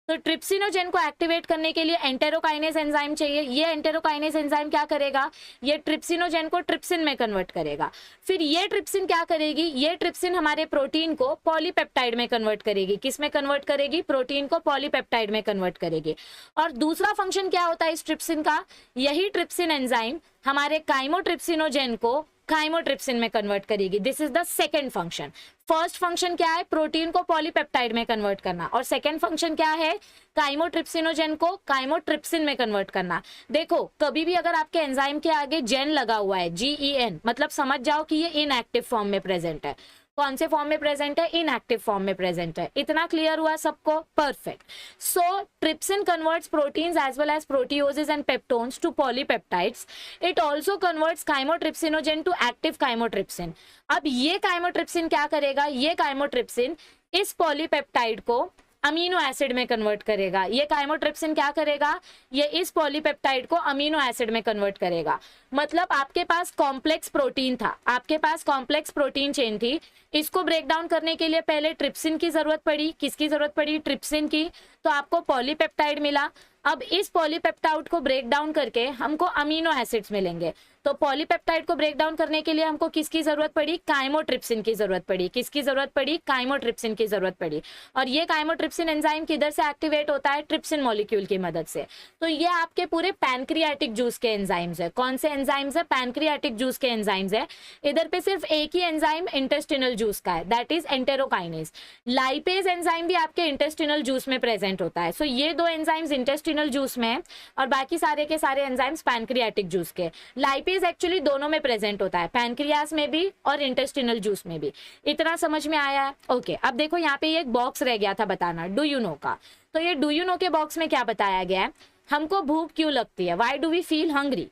तो ट्रिप्सिनोजेन को एक्टिवेट करने के लिए एंटेरोकाइनेज एंजाइम चाहिए. ये एंटेरोकाइनेज एंजाइम क्या करेगा? ये ट्रिप्सिनोजेन को ट्रिप्सिन में कन्वर्ट करेगा. फिर ये ट्रिप्सिन क्या करेगी? ये ट्रिप्सिन हमारे प्रोटीन को पॉलीपेप्टाइड में कन्वर्ट करेगी. किस में कन्वर्ट करेगी? प्रोटीन को पॉलीपेप्टाइड में कन्वर्ट करेगी. और दूसरा फंक्शन क्या होता है इस ट्रिप्सिन का? यही ट्रिप्सिन एंजाइम हमारे काइमोट्रिप्सिनोजेन को काइमोट्रिप्सिन में कन्वर्ट करेगी. This is the second function. First function क्या है? प्रोटीन को पॉलीपेप्टाइड में कन्वर्ट करना. और सेकेंड फंक्शन क्या है? काइमोट्रिप्सिनोजेन को काइमोट्रिप्सिन में कन्वर्ट करना. देखो कभी भी अगर आपके एंजाइम के आगे जेन लगा हुआ है, GEN, मतलब समझ जाओ कि ये इनएक्टिव फॉर्म में प्रेजेंट है. कौन से फॉर्म में प्रेजेंट है? इनएक्टिव फॉर्म में प्रेजेंट है. इतना क्लियर हुआ सबको? Perfect. So trypsin converts proteins as well as proteoses and peptones to polypeptides. It also converts chymotrypsinogen to active chymotrypsin. अब ये काइमोट्रिप्सिन क्या करेगा? ये काइमोट्रिप्सिन इस पॉलीपेप्टाइड को अमीनो एसिड में कन्वर्ट करेगा. ये काइमोट्रिप्सिन क्या करेगा? ये इस पॉलीपेप्टाइड को अमीनो एसिड में कन्वर्ट करेगा. मतलब आपके पास कॉम्प्लेक्स प्रोटीन था, आपके पास कॉम्प्लेक्स प्रोटीन चेन थी. इसको ब्रेक डाउन करने के लिए पहले ट्रिप्सिन की जरूरत पड़ी. किसकी जरूरत पड़ी? ट्रिप्सिन की. तो आपको पॉलीपेप्टाइड मिला. अब इस पॉलीपेप्टाइड को ब्रेक डाउन करके हमको अमीनो एसिड्स मिलेंगे. तो पॉलीपेप्टाइड को ब्रेक डाउन करने के लिए हमको किसकी जरूरत पड़ी? काइमोट्रिप्सिन की जरूरत पड़ी. किसकी जरूरत पड़ी? काइमोट्रिप्सिन की जरूरत पड़ी. और ये काइमोट्रिप्सिन एंजाइम किधर से एक्टिवेट होता है? ट्रिप्सिन मॉलिक्यूल की मदद से. तो ये आपके पूरे पैनक्रियाटिक जूस के एंजाइम्स है. कौन से एंजाइम्स है? पैनक्रियाटिक जूस के एंजाइम्स है. इधर पे सिर्फ एक ही एंजाइम इंटेस्टिनल जूस का है, that is enterokinase. Lipase enzyme भी आपके इंटेस्टिनल जूस में प्रेजेंट होता है. सो ये 2 एंजाइम्स इंटेस्टिनल जूस में है और बाकी सारे के सारे एंजाइम्स पैनक्रियाटिक जूस के. लाइपेज एक्चुअली दोनों में प्रेजेंट होता है, पैनक्रियास में भी और इंटेस्टिनल जूस में भी. इतना समझ में आया है? ओके. अब देखो यहाँ पे एक बॉक्स रह गया था बताना, डू यू नो का. तो ये डू यू नो के बॉक्स में क्या बताया गया है? हमको भूख क्यों लगती है? Why do we feel hungry?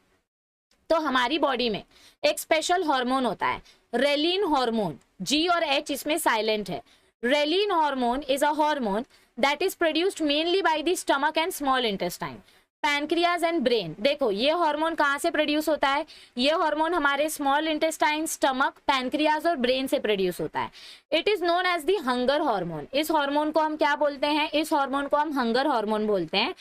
तो हमारी बॉडी में एक स्पेशल हार्मोन होता है रेलिन हार्मोन. G और H इसमें साइलेंट है. Ghrelin hormone is a hormone that is produced mainly by the stomach and small intestine, pancreas and brain. देखो ये हार्मोन कहाँ से प्रोड्यूस होता है? ये हार्मोन हमारे स्मॉल इंटेस्टाइन, स्टमक, पैनक्रियाज और ब्रेन से प्रोड्यूस होता है. It is known as the hunger hormone. इस हार्मोन को हम क्या बोलते हैं? इस हार्मोन को हम हंगर हार्मोन बोलते हैं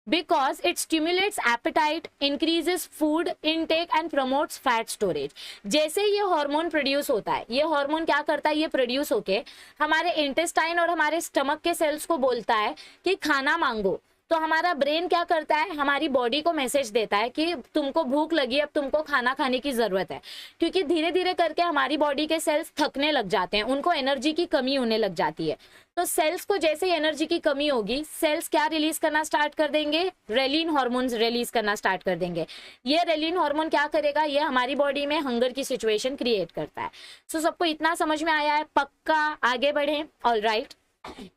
because it stimulates appetite, increases food intake and promotes fat storage. जैसे ये हार्मोन प्रोड्यूस होता है, ये हार्मोन क्या करता है? ये प्रोड्यूस होके हमारे इंटेस्टाइन और हमारे स्टमक के सेल्स को बोलता है कि खाना मांगो. तो हमारा ब्रेन क्या करता है? हमारी बॉडी को मैसेज देता है कि तुमको भूख लगी, अब तुमको खाना खाने की जरूरत है. क्योंकि धीरे धीरे करके हमारी बॉडी के सेल्स थकने लग जाते हैं, उनको एनर्जी की कमी होने लग जाती है. तो सेल्स को जैसे ही एनर्जी की कमी होगी, सेल्स क्या रिलीज करना स्टार्ट कर देंगे? रेलिन हार्मोन्स रिलीज करना स्टार्ट कर देंगे. ये रेलिन हार्मोन क्या करेगा? ये हमारी बॉडी में हंगर की सिचुएशन क्रिएट करता है. सो सबको इतना समझ में आया है? पक्का? आगे बढ़े. All right.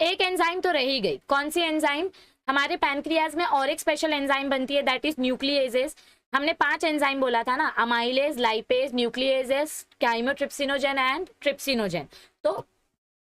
एक एंजाइम तो रह ही गई, कौन सी एंजाइम? हमारे पैनक्रियाज में और एक स्पेशल एंजाइम बनती है, दैट इज न्यूक्लिएजेस। हमने 5 एंजाइम बोला था ना, amylase, lipase, nucleases, काइमोट्रिप्सिनोजेन and trypsinogen. तो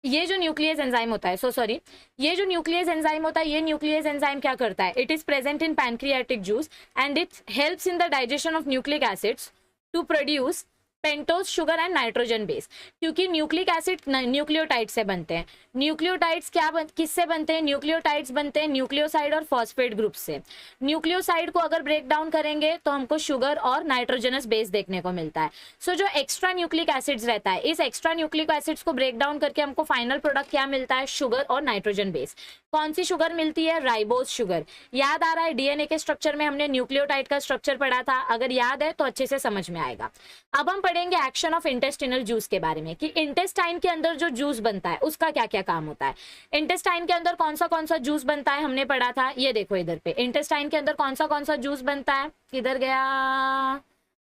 ये जो न्यूक्लियस एंजाइम होता है, ये जो न्यूक्लियस एंजाइम होता है, ये न्यूक्लियस एंजाइम क्या करता है? It is present in pancreatic juice and it helps in the digestion of nucleic acids to produce pentose sugar and nitrogen base. क्योंकि न्यूक्लिक एसिड न्यूक्लियोटाइड से बनते हैं। न्यूक्लियोटाइड्स किससे बनते हैं? न्यूक्लियोटाइड्स बनते हैं न्यूक्लियोसाइड और फॉस्फेट ग्रुप से। न्यूक्लियोसाइड को अगर ब्रेक डाउन करेंगे तो हमको शुगर और नाइट्रोजनस बेस देखने को मिलता है। सो जो एक्स्ट्रा न्यूक्लिक एसिड्स रहता है, इस एक्स्ट्रा न्यूक्लिक एसिड्स को ब्रेक डाउन करके हमको फाइनल प्रोडक्ट क्या मिलता है? शुगर और नाइट्रोजन बेस। कौन सी शुगर मिलती है? Ribose sugar. याद आ रहा है, डीएनए के स्ट्रक्चर में हमने न्यूक्लियोटाइड का स्ट्रक्चर पढ़ा था, अगर याद है तो अच्छे से समझ में आएगा। अब हम पढ़ेंगे एक्शन ऑफ इंटेस्टिनल जूस के बारे में, कि इंटेस्टाइन के अंदर जो जूस बनता है उसका क्या क्या काम होता है। इंटेस्टाइन के अंदर कौन सा जूस बनता है हमने पढ़ा था, ये देखो इधर पे। इंटेस्टाइन के अंदर कौन सा जूस बनता है? किधर गया?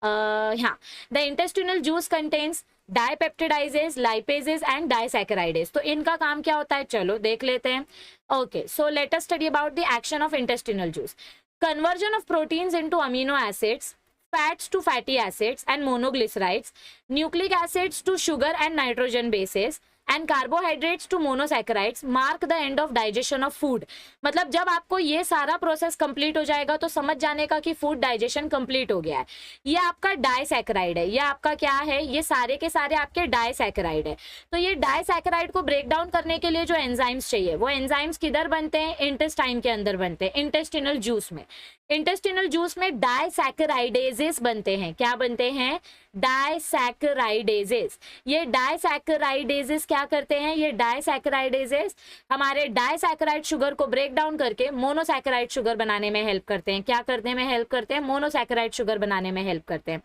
हाँ, the intestinal juice contains dipeptidases, lipases and disaccharidases. तो इनका काम क्या होता है, चलो देख लेते हैं। Okay, so let us study about the action of intestinal juice. Conversion of proteins into amino acids, fats to fatty acids and monoglycerides, nucleic acids to sugar and nitrogen bases, and carbohydrates to monosaccharides mark the end of digestion of food। मतलब जब आपको ये सारा process complete हो जाएगा तो समझ जाने का कि फूड डाइजेशन कंप्लीट हो गया है। ये आपका डाइसैकेराइड है, ये आपका क्या है? ये सारे के सारे आपके डाइसैकेराइड है। तो ये डाइसैकेराइड को ब्रेक डाउन करने के लिए जो एंजाइम्स चाहिए, वो एंजाइम्स किधर बनते हैं? इंटेस्टाइन के अंदर बनते हैं, इंटेस्टिनल जूस में। इंटेस्टिनल जूस में डाइसैकेराइडेजेस बनते हैं। क्या बनते हैं? डाइसैकेराइडेजेस। ये डाइसैकेराइडेजेस क्या करते हैं? ये डाइसैकेराइडेजेस हमारे डाइसैकेराइड शुगर को ब्रेक डाउन करके मोनोसैकेराइड शुगर बनाने में हेल्प करते हैं। क्या करने में हेल्प करते हैं? मोनोसैकेराइड शुगर बनाने में हेल्प करते हैं।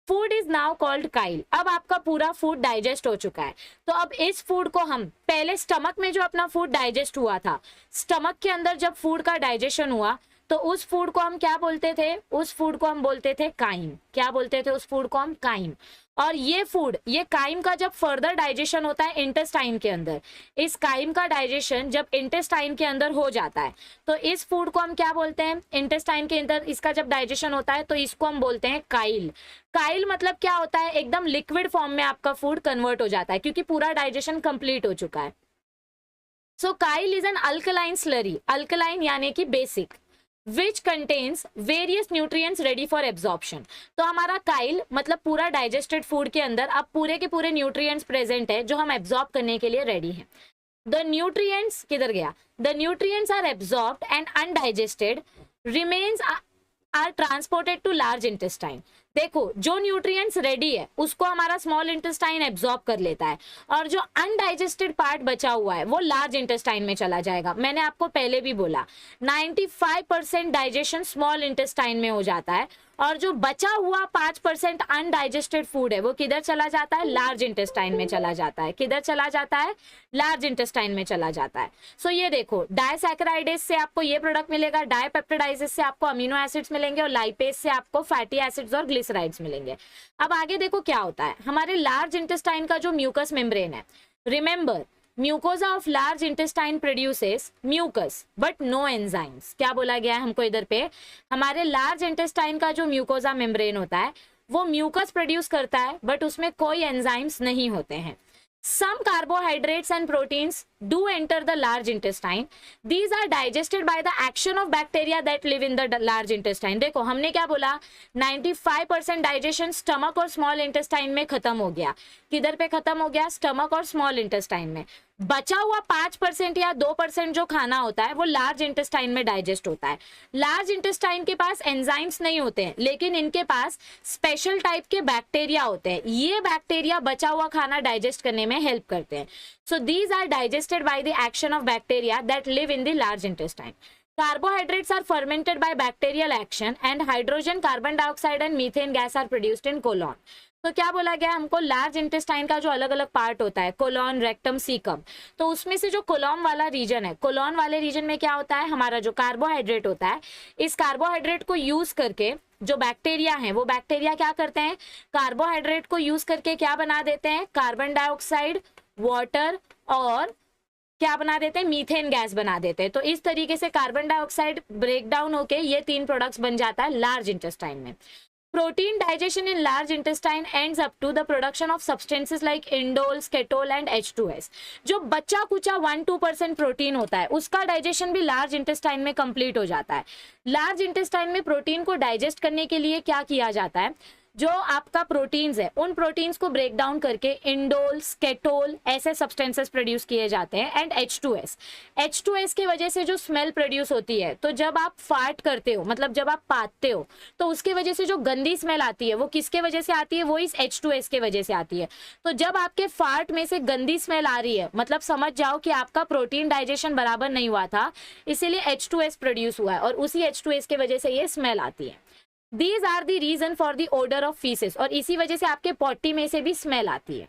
Food is now called Kyle. अब आपका पूरा फूड डाइजेस्ट हो चुका है, तो अब इस फूड को हम पहले स्टमक में जो अपना फूड डाइजेस्ट हुआ था, स्टमक के अंदर जब फूड का डाइजेशन हुआ तो उस फूड को हम क्या बोलते थे? उस फूड को हम बोलते थे काइम। क्या बोलते थे? उस फूड को हम काइम। और ये फूड, ये काइम का जब फर्दर डाइजेशन होता है इंटेस्टाइन के अंदर, इस काइम का डाइजेशन जब इंटेस्टाइन के अंदर हो जाता है तो इस फूड को हम क्या बोलते हैं? इंटेस्टाइन के अंदर इसका जब डाइजेशन होता है तो इसको हम बोलते हैं काइल। काइल मतलब क्या होता है? एकदम लिक्विड फॉर्म में आपका फूड कन्वर्ट हो जाता है क्योंकि पूरा डाइजेशन कंप्लीट हो चुका है। So chyle is an alkaline slurry, alkaline यानी कि basic, which contains various nutrients ready for absorption। तो हमारा काइल मतलब पूरा डाइजेस्टेड फूड के अंदर अब पूरे के पूरे न्यूट्रिएंट्स प्रेजेंट है जो हम एब्जॉर्ब करने के लिए रेडी हैं। द न्यूट्रिएंट्स किधर गया? The nutrients are absorbed and undigested remains are transported to large intestine. देखो, जो न्यूट्रिएंट्स रेडी है उसको हमारा स्मॉल इंटेस्टाइन एब्जॉर्ब कर लेता है और जो अनडाइजेस्टेड पार्ट बचा हुआ है वो लार्ज इंटेस्टाइन में चला जाएगा। मैंने आपको पहले भी बोला 95% डाइजेशन स्मॉल इंटेस्टाइन में हो जाता है और जो बचा हुआ 5% अनडाइजेस्टेड फूड है वो किधर चला जाता है? लार्ज इंटेस्टाइन में चला जाता है। किधर चला जाता है? लार्ज इंटेस्टाइन में चला जाता है। सो ये देखो, डाइसैकेराइडेज से आपको ये प्रोडक्ट मिलेगा, डाइपेप्टिडाइजेस से आपको अमीनो एसिड्स मिलेंगे और लाइपेज से आपको फैटी एसिड्स और ग्लिसराइड्स मिलेंगे। अब आगे देखो क्या होता है। हमारे लार्ज इंटेस्टाइन का जो म्यूकस मेम्ब्रेन है, remember mucosa of large intestine produces mucus but no enzymes. क्या बोला गया है हमको इधर पे? हमारे लार्ज इंटेस्टाइन का जो म्यूकोजा मेम्ब्रेन होता है वो म्यूकस प्रोड्यूस करता है बट उसमें कोई एंजाइम्स नहीं होते हैं। Some carbohydrates and proteins do enter the large intestine. These are digested by the action of bacteria that live in the large intestine. देखो हमने क्या बोला? 95% डाइजेशन स्टमक और स्मॉल इंटेस्टाइन में खत्म हो गया। किधर पे खत्म हो गया? स्टमक और स्मॉल इंटेस्टाइन में। बचा हुआ 5% या 2% जो खाना होता है वो लार्ज इंटेस्टाइन में डाइजेस्ट होता है। लार्ज इंटेस्टाइन के पास एंजाइम्स नहीं होते हैं लेकिन इनके पास स्पेशल टाइप के बैक्टीरिया होते हैं। ये बैक्टीरिया बचा हुआ खाना डाइजेस्ट करने में हेल्प करते हैं। So these are digested by the action of bacteria that live in the large intestine. Carbohydrates are fermented by bacterial action and hydrogen, carbon dioxide and methane gas are produced in colon। तो क्या बोला गया हमको? Large intestine का जो अलग अलग part होता है, कोलॉन, रेक्टम, सीकम, तो उसमें से जो कोलॉन वाला रीजन है, कोलॉन वाले रीजन में क्या होता है? हमारा जो कार्बोहाइड्रेट होता है, इस कार्बोहाइड्रेट को यूज करके जो बैक्टीरिया हैं वो बैक्टीरिया क्या करते हैं? कार्बोहाइड्रेट को यूज करके क्या बना देते हैं? कार्बन डाइऑक्साइड, वाटर और क्या बना देते हैं, मीथेन गैस बना देते हैं। तो इस तरीके से कार्बन डाइऑक्साइड ब्रेक डाउन होके ये 3 प्रोडक्ट्स बन जाता है लार्ज इंटेस्टाइन में। Protein digestion in large intestine ends up to the production of substances like indoles, ketol and H2S। जो बच्चा कुचा 1-2% प्रोटीन होता है उसका डाइजेशन भी लार्ज इंटेस्टाइन में कंप्लीट हो जाता है। लार्ज इंटेस्टाइन में प्रोटीन को डाइजेस्ट करने के लिए क्या किया जाता है, जो आपका प्रोटीन्स है उन प्रोटीन्स को ब्रेक डाउन करके इंडोल्स, केटोल ऐसे सब्सटेंसेस प्रोड्यूस किए जाते हैं एंड H2S। H2S की वजह से जो स्मेल प्रोड्यूस होती है, तो जब आप फार्ट करते हो मतलब जब आप पाते हो तो उसके वजह से जो गंदी स्मेल आती है वो किसके वजह से आती है, वो इस H2S के वजह से आती है। तो जब आपके फार्ट में से गंदी स्मेल आ रही है मतलब समझ जाओ कि आपका प्रोटीन डाइजेशन बराबर नहीं हुआ था, इसीलिए H2S प्रोड्यूस हुआ है और उसी H2S के वजह से ये स्मेल आती है। These are the reason for the odor of feces और इसी वजह से आपके पॉटी में से भी स्मेल आती है।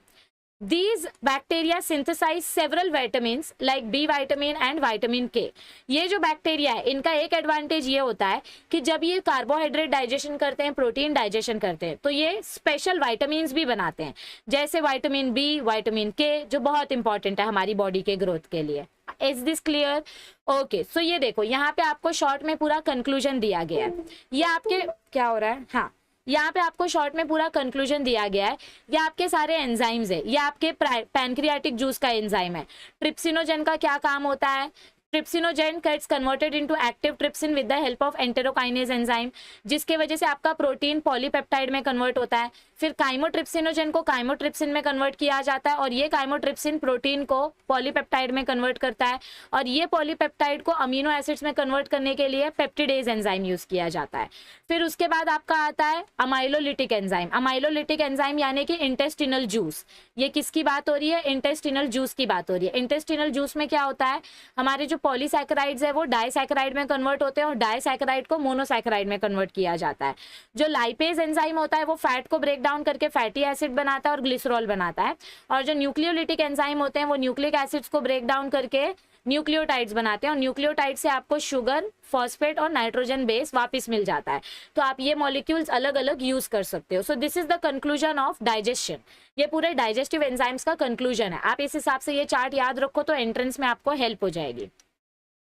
These bacteria synthesize several vitamins like B vitamin and vitamin K। ये जो बैक्टीरिया है इनका एक एडवांटेज ये होता है कि जब ये कार्बोहाइड्रेट डाइजेशन करते हैं, प्रोटीन डाइजेशन करते हैं, तो ये स्पेशल विटामिन्स भी बनाते हैं जैसे विटामिन बी, विटामिन के, जो बहुत इंपॉर्टेंट है हमारी बॉडी के ग्रोथ के लिए। Is this clear? ओके, सो ये देखो यहाँ पे आपको शॉर्ट में पूरा कंक्लूजन दिया गया है। ये आपके क्या हो रहा है, हाँ यहाँ पे आपको शॉर्ट में पूरा कंक्लूजन दिया गया है। ये आपके सारे एंजाइम्स है, ये आपके पैनक्रियाटिक जूस का एंजाइम है। ट्रिप्सिनोजन का क्या काम होता है, trypsinogen gets converted into active trypsin with the help of enterokinase enzyme, जिसके वजह से आपका प्रोटीन पॉलीपेप्टाइड में कन्वर्ट होता है। फिर काइमोट्रिप्सिनोजेन को काइमोट्रिप्सिन में कन्वर्ट किया जाता है और ये काइमोट्रिप्सिन प्रोटीन को पॉलीपेप्टाइड में कन्वर्ट करता है और ये पॉलीपेप्टाइड को अमीनो एसिड्स में कन्वर्ट करने के लिए पेप्टिडेज एंजाइम यूज किया जाता है। फिर उसके बाद आपका आता है अमाइलोलिटिक एंजाइम। अमाइलोलिटिक एंजाइम यानी कि इंटेस्टिनल जूस। ये किसकी बात हो रही है, इंटेस्टिनल जूस की बात हो रही है। इंटेस्टिनल जूस में क्या होता है, हमारे जो पॉलीसैकेराइड्स है वो डाइसैकेराइड में कन्वर्ट होते हैं और डाइसैकेराइड को मोनोसैकेराइड में कन्वर्ट किया जाता है। जो लाइपेज एंजाइम होता है वो फैट को ब्रेक डाउन करके फैटी एसिड बनाता है और ग्लिसरॉल बनाता है। और जो न्यूक्लियोलिटिक एंजाइम होते हैं वो न्यूक्लिक एसिड्स को ब्रेक डाउन करके न्यूक्लियोटाइड्स बनाते हैं और न्यूक्लियोटाइड से आपको शुगर, फॉस्फेट और नाइट्रोजन बेस वापस मिल जाता है। तो आप ये मॉलिक्यूल्स अलग अलग यूज कर सकते हो। So this is the conclusion of digestion. ये पूरे डाइजेस्टिव एंजाइम्स का कंक्लूजन है। आप इस हिसाब से ये चार्ट याद रखो तो एंट्रेंस में आपको हेल्प हो जाएगी।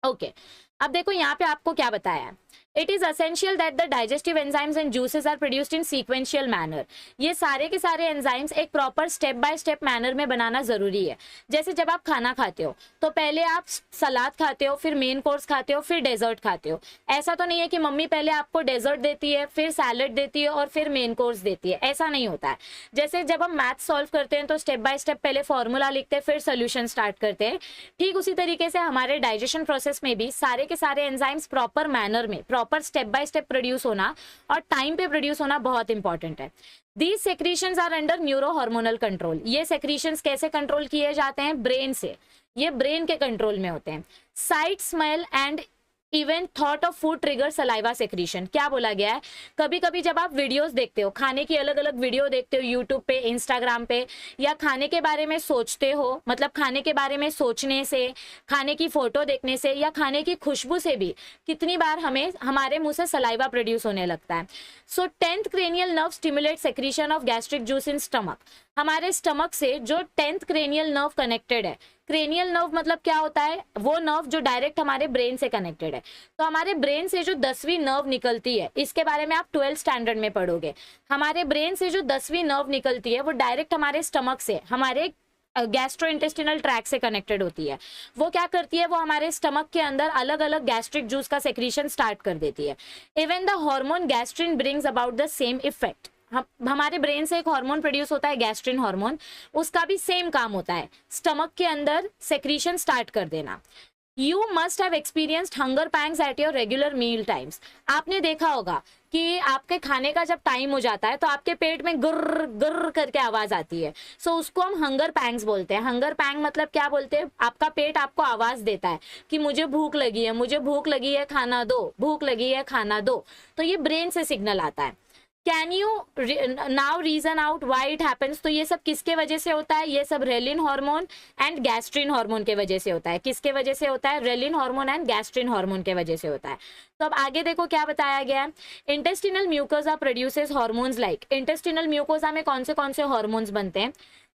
ओके, अब देखो यहाँ पे आपको क्या बताया है, it is essential that the digestive enzymes and juices are produced in sequential manner. ये सारे के सारे एंजाइम्स एक proper step by step manner में बनाना जरूरी है। जैसे जब आप खाना खाते हो तो पहले आप सलाद खाते हो, फिर मेन कोर्स खाते हो, फिर डेजर्ट खाते हो। ऐसा तो नहीं है कि मम्मी पहले आपको डेजर्ट देती है, फिर सैलड देती है और फिर मेन कोर्स देती है, ऐसा नहीं होता है। जैसे जब हम मैथ सॉल्व करते हैं तो स्टेप बाय स्टेप पहले फॉर्मूला लिखते हैं, फिर सोल्यूशन स्टार्ट करते हैं। ठीक उसी तरीके से हमारे डाइजेशन प्रोसेस में भी सारे के सारे एंजाइम्स प्रॉपर मैनर में, proper step by step produce होना और टाइम पे प्रोड्यूस होना बहुत इंपॉर्टेंट है। These secretions are under neurohormonal control. ये सेक्रीशंस कैसे कंट्रोल किए जाते हैं, ब्रेन से। ये ब्रेन के कंट्रोल में होते हैं। Site, smell and even thought of food trigger saliva secretion. क्या बोला गया है, कभी कभी जब आप वीडियोस देखते हो, खाने की अलग अलग वीडियो देखते हो यूट्यूब पे, इंस्टाग्राम पे, या खाने के बारे में सोचते हो, मतलब खाने के बारे में सोचने से, खाने की फोटो देखने से या खाने की खुशबू से भी कितनी बार हमें हमारे मुंह से सलाइवा प्रोड्यूस होने लगता है। सो 10th cranial nerve stimulate secretion of gastric juice in stomach. हमारे स्टमक से जो 10th क्रेनियल नर्व कनेक्टेड है, क्रेनियल नर्व मतलब क्या होता है, वो नर्व जो डायरेक्ट हमारे ब्रेन से कनेक्टेड है। तो हमारे ब्रेन से जो 10वीं नर्व निकलती है, इसके बारे में आप 12th स्टैंडर्ड में पढ़ोगे। हमारे ब्रेन से जो 10वीं नर्व निकलती है वो डायरेक्ट हमारे स्टमक से, हमारे गैस्ट्रोइंटेस्टिनल ट्रैक से कनेक्टेड होती है। वो क्या करती है, वो हमारे स्टमक के अंदर अलग अलग गैस्ट्रिक जूस का सेक्रीशन स्टार्ट कर देती है। Even the hormone gastrin brings about the same effect. हमारे ब्रेन से एक हार्मोन प्रोड्यूस होता है गैस्ट्रिन हार्मोन, उसका भी सेम काम होता है, स्टमक के अंदर सेक्रीशन स्टार्ट कर देना। You must have experienced hunger pangs at your regular meal times. आपने देखा होगा कि आपके खाने का जब टाइम हो जाता है तो आपके पेट में गुर्र गुर्र करके आवाज आती है। सो उसको हम हंगर पैंग्स बोलते हैं। हंगर पैंग मतलब क्या बोलते हैं, आपका पेट आपको आवाज देता है कि मुझे भूख लगी है, मुझे भूख लगी है, खाना दो, भूख लगी है, खाना दो। तो ये ब्रेन से सिग्नल आता है। Can you now reason out why it happens. तो ये सब किसके वजह से होता है, ये सब रेलिन हार्मोन एंड गैस्ट्रिन हार्मोन के वजह से होता है। किसके वजह से होता है, ghrelin hormone and gastrin hormone के वजह से होता है। तो अब आगे देखो क्या बताया गया है, intestinal mucosa produces hormones like. Intestinal mucosa में कौन से हार्मोन्स बनते हैं,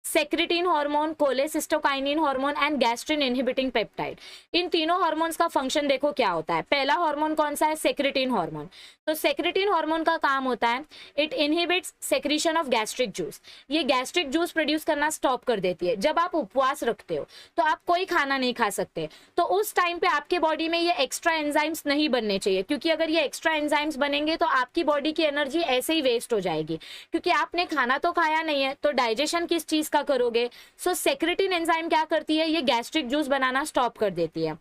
secretin hormone, cholecystokinin hormone and gastrin inhibiting peptide. इन तीनों हार्मोन्स का फंक्शन देखो क्या होता है। पहला हार्मोन कौन सा है? Secretin hormone. तो सेक्रेटिन हार्मोन का काम होता है it inhibits secretion of gastric juice. ये गैस्ट्रिक जूस प्रोड्यूस करना स्टॉप कर देती है। जब आप उपवास रखते हो तो आप कोई खाना नहीं खा सकते, तो उस टाइम पे आपके बॉडी में ये एक्स्ट्रा एंजाइम्स नहीं बनने चाहिए, क्योंकि अगर ये एक्स्ट्रा एंजाइम्स बनेंगे तो आपकी बॉडी की एनर्जी ऐसे ही वेस्ट हो जाएगी, क्योंकि आपने खाना तो खाया नहीं है, तो डाइजेशन किस चीज का करोगे। सो सेक्रेटिन एंजाइम क्या करती है? ये गैस्ट्रिक जूस बनाना स्टॉप कर देती है।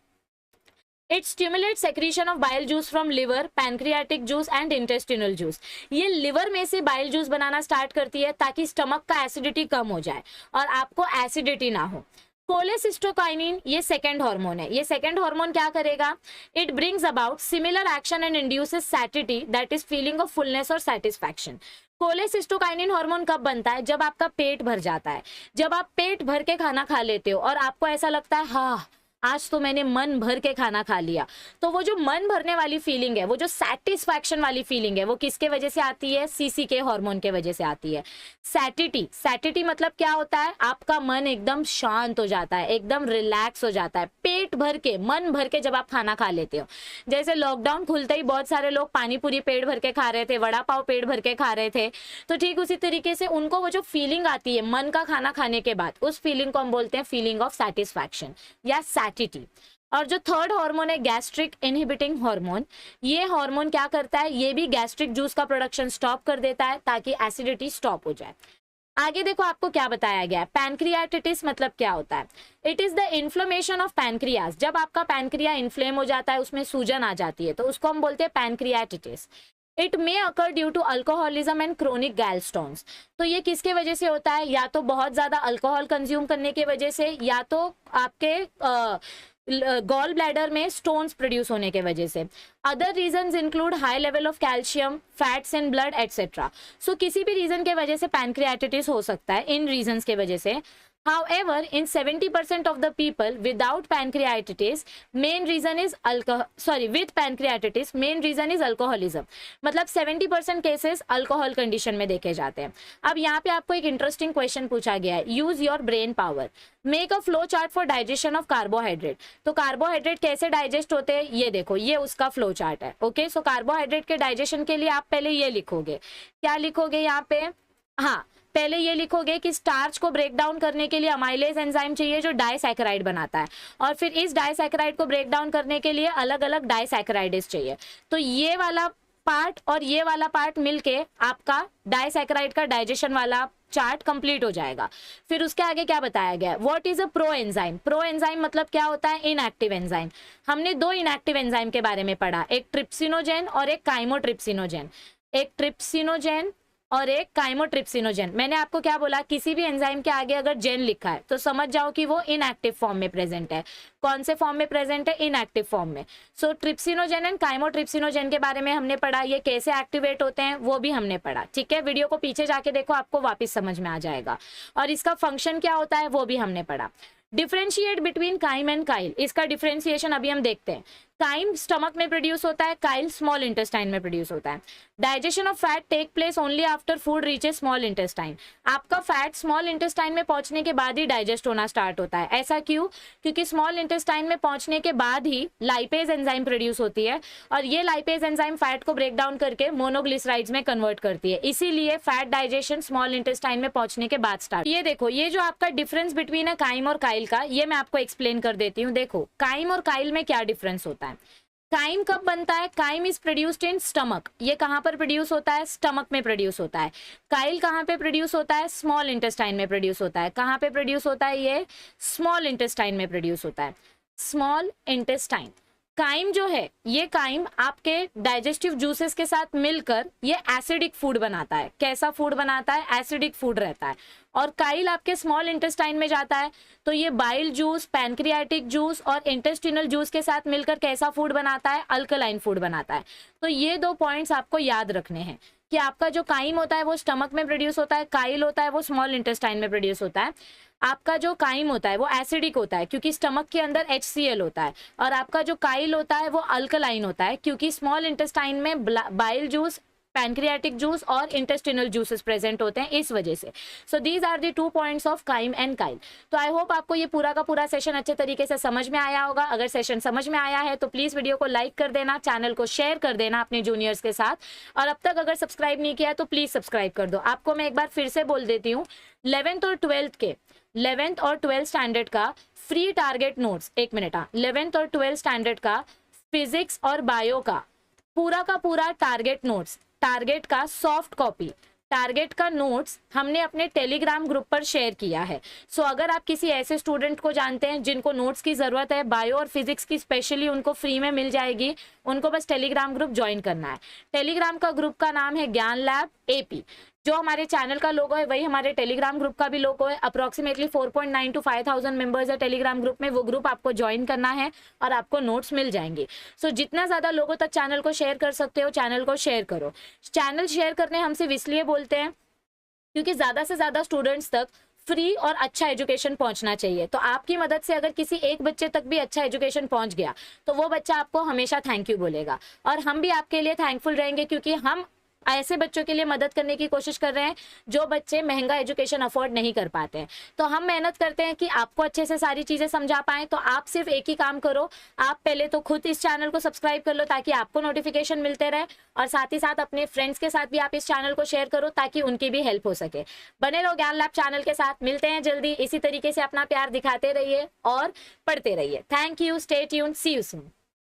It stimulates secretion of bile juice from liver, pancreatic juice and intestinal juice। ये लिवर में से बाइल जूस बनाना स्टार्ट करती है ताकि स्टमक का एसिडिटी कम हो जाए और आपको एसिडिटी ना हो। कोलेसिस्टोकाइनिन ये सेकेंड हार्मोन है। ये सेकेंड हार्मोन क्या करेगा? It brings about similar action and induces satiety, that is feeling of fullness और सेटिस्फैक्शन। कोलेसिस्टोकाइनिन हार्मोन कब बनता है? जब आपका पेट भर जाता है, जब आप पेट भर के खाना खा लेते हो और आपको ऐसा लगता है हाँ आज तो मैंने मन भर के खाना खा लिया, तो वो जो मन भरने वाली फीलिंग है, वो जो सेटिस्फैक्शन वाली फीलिंग है, वो किसके वजह से आती है? सीसीके हार्मोन के वजह से आती है। सैटिटी, सैटिटी मतलब क्या होता है? आपका मन एकदम शांत हो जाता है, एकदम रिलैक्स हो जाता है, पेट भर के, मन भर के जब आप खाना खा लेते हो। जैसे लॉकडाउन खुलते ही बहुत सारे लोग पानी पूरी पेट भर के खा रहे थे, वड़ा पाव पेट भर के खा रहे थे, तो ठीक उसी तरीके से उनको वो जो फीलिंग आती है मन का खाना खाने के बाद, उस फीलिंग को हम बोलते हैं फीलिंग ऑफ सैटिस्फैक्शन या सैटिटी। और जो थर्ड हार्मोन है गैस्ट्रिक इनहिबिटिंग हार्मोन, ये हार्मोन क्या करता है? ये भी गैस्ट्रिक जूस का प्रोडक्शन स्टॉप कर देता है ताकि एसिडिटी स्टॉप हो जाए। आगे देखो आपको क्या बताया गया है। पैनक्रियाटिटिस मतलब क्या होता है? It is the inflammation of pancreas. जब आपका पैनक्रिया इन्फ्लेम हो जाता है, उसमें सूजन आ जाती है, तो उसको हम बोलते हैं pancreatitis. It may occur due to alcoholism and chronic gallstones. तो ये किसके वजह से होता है? या तो बहुत ज्यादा अल्कोहल कंज्यूम करने की वजह से, या तो आपके गॉल ब्लैडर में स्टोन्स प्रोड्यूस होने के वजह से। Other reasons include high level of calcium, fats in blood etcetera. So किसी भी रीजन के वजह से पैनक्रियाटिटिस हो सकता है, इन रीजंस के वजह से। However, in 70% of the people without pancreatitis, main reason is with pancreatitis, main reason is alcoholism। मतलब 70% केसेस अल्कोहल कंडीशन में देखे जाते हैं। अब यहाँ पे आपको एक इंटरेस्टिंग क्वेश्चन पूछा गया है, use your brain power, make a flow chart for digestion of carbohydrate. तो कार्बोहाइड्रेट कैसे डाइजेस्ट होते हैं ये देखो, ये उसका फ्लो चार्ट है। ओके, सो कार्बोहाइड्रेट के डाइजेशन के लिए आप पहले ये लिखोगे, क्या लिखोगे यहाँ पे? हाँ, पहले ये लिखोगे कि स्टार्च को ब्रेक डाउन करने के लिए अमाइलेज एंजाइम चाहिए जो डाइसैकेराइड बनाता है, और फिर इस डाइसैकेराइड को ब्रेक डाउन करने के लिए अलग अलग डाइसैकेराइड्स चाहिए। तो ये वाला पार्ट और ये वाला पार्ट मिलके आपका डाइसैकेराइड का डाइजेशन वाला चार्ट कंप्लीट हो जाएगा। फिर उसके आगे क्या बताया गया है? What is a pro enzyme? Pro enzyme मतलब क्या होता है? Inactive enzyme. हमने दो इनएक्टिव एंजाइम के बारे में पढ़ा, एक ट्रिप्सिनोजेन और एक काइमोट्रिप्सिनोजेन। एक ट्रिप्सिनोजेन और एक काइमोट्रिप्सिनोजेन। मैंने आपको क्या बोला? किसी भी एंजाइम के आगे अगर जेन लिखा है तो समझ जाओ कि वो इनएक्टिव फॉर्म में प्रेजेंट है। कौन से फॉर्म में प्रेजेंट है? इनएक्टिव फॉर्म में। सो ट्रिप्सिनोजेन एंड काइमोट्रिप्सिनोजेन के बारे में हमने पढ़ा, ये कैसे एक्टिवेट होते हैं वो भी हमने पढ़ा। ठीक है, वीडियो को पीछे जाके देखो, आपको वापस समझ में आ जाएगा। और इसका फंक्शन क्या होता है वो भी हमने पढ़ा। Differentiate between chyme and chyle, इसका डिफरेंशिएशन अभी हम देखते हैं। काइम स्टमक में प्रोड्यूस होता है, काइल स्मॉल इंटेस्टाइन में प्रोड्यूस होता है। Digestion of fat take place only after food reaches small intestine. आपका फैट स्मॉल इंटेस्टाइन में पहुंचने के बाद ही डाइजेस्ट होना स्टार्ट होता है। ऐसा क्यों? क्योंकि स्मॉल इंटेस्टाइन में पहुंचने के बाद ही लाइपेज एंजाइम प्रोड्यूस होती है, और ये लाइपेज एंजाइम फैट को ब्रेक डाउन करके मोनोग्लिसराइड्स में कन्वर्ट करती है। इसीलिए फैट डाइजेशन स्मॉल इंटेस्टाइन में पहुंचने के बाद स्टार्ट। ये देखो, ये जो आपका डिफरेंस बिटवीन है काइम और काइल का, ये मैं आपको एक्सप्लेन कर देती हूँ। देखो, काइम और काइल में क्या डिफरेंस होता है। काइम कब बनता है? Chyme is produced in stomach. ये कहां पर प्रोड्यूस होता है? स्टमक में प्रोड्यूस होता है। काइल कहां पे प्रोड्यूस होता है? स्मॉल इंटेस्टाइन में प्रोड्यूस होता है। कहां पे प्रोड्यूस होता है? ये स्मॉल इंटेस्टाइन में प्रोड्यूस होता है, स्मॉल इंटेस्टाइन। काइम जो है, ये काइम आपके डाइजेस्टिव जूसेस के साथ मिलकर ये एसिडिक फूड बनाता है। कैसा फूड बनाता है? एसिडिक फूड रहता है। और काइल आपके स्मॉल इंटेस्टाइन में जाता है, तो ये बाइल जूस, पैनक्रियाटिक जूस और इंटेस्टिनल जूस के साथ मिलकर कैसा फूड बनाता है? अल्कलाइन फूड बनाता है। तो ये दो पॉइंट्स आपको याद रखने हैं कि आपका जो काइम होता है वो स्टमक में प्रोड्यूस होता है, काइल होता है वो स्मॉल इंटेस्टाइन में प्रोड्यूस होता है। आपका जो काइम होता है वो एसिडिक होता है क्योंकि स्टमक के अंदर HCl होता है, और आपका जो काइल होता है वो अल्कलाइन होता है क्योंकि स्मॉल इंटेस्टाइन में बाइल जूस, पैनक्रियाटिक जूस और इंटेस्टिनल जूसेस प्रेजेंट होते हैं इस वजह से। So these are the 2 points of chyme and chyle. तो आई होप आपको ये पूरा का पूरा सेशन अच्छे तरीके से समझ में आया होगा। अगर सेशन समझ में आया है तो प्लीज वीडियो को लाइक कर देना, चैनल को शेयर कर देना अपने जूनियर्स के साथ, और अब तक अगर सब्सक्राइब नहीं किया है तो प्लीज सब्सक्राइब कर दो। आपको मैं एक बार फिर से बोल देती हूँ, 11th और 12th स्टैंडर्ड का free target notes, 1 minute, 11th और 12th स्टैंडर्ड का फिजिक्स और बायो का पूरा टारगेट नोट्स, टारगेट का सॉफ्ट कॉपी, टारगेट का नोट्स हमने अपने टेलीग्राम ग्रुप पर शेयर किया है। सो अगर आप किसी ऐसे स्टूडेंट को जानते हैं जिनको नोट्स की ज़रूरत है, बायो और फिजिक्स की स्पेशली उनको फ्री में मिल जाएगी, उनको बस टेलीग्राम ग्रुप ज्वाइन करना है। टेलीग्राम का ग्रुप का नाम है ज्ञान लैब AP। जो हमारे चैनल का लोगो है वही हमारे टेलीग्राम ग्रुप का भी लोगो है। अप्रोक्सीमेटली 4.9 to 5,000 मेंबर्स है टेलीग्राम ग्रुप में। वो ग्रुप आपको ज्वाइन करना है और आपको नोट्स मिल जाएंगे। सो जितना ज़्यादा लोगों तक चैनल को शेयर कर सकते हो, चैनल को शेयर करो। चैनल शेयर करने हम सिर्फ इसलिए बोलते हैं क्योंकि ज़्यादा से ज़्यादा स्टूडेंट्स तक फ्री और अच्छा एजुकेशन पहुंचना चाहिए। तो आपकी मदद से अगर किसी एक बच्चे तक भी अच्छा एजुकेशन पहुंच गया तो वो बच्चा आपको हमेशा थैंक यू बोलेगा, और हम भी आपके लिए थैंकफुल रहेंगे क्योंकि हम ऐसे बच्चों के लिए मदद करने की कोशिश कर रहे हैं जो बच्चे महंगा एजुकेशन अफोर्ड नहीं कर पाते हैं। तो हम मेहनत करते हैं कि आपको अच्छे से सारी चीज़ें समझा पाएं। तो आप सिर्फ एक ही काम करो, आप पहले तो खुद इस चैनल को सब्सक्राइब कर लो ताकि आपको नोटिफिकेशन मिलते रहे, और साथ ही साथ अपने फ्रेंड्स के साथ भी आप इस चैनल को शेयर करो ताकि उनकी भी हेल्प हो सके। बने रहो ज्ञान लैब चैनल के साथ, मिलते हैं जल्दी। इसी तरीके से अपना प्यार दिखाते रहिए और पढ़ते रहिए। Thank you, stay tuned, see you soon.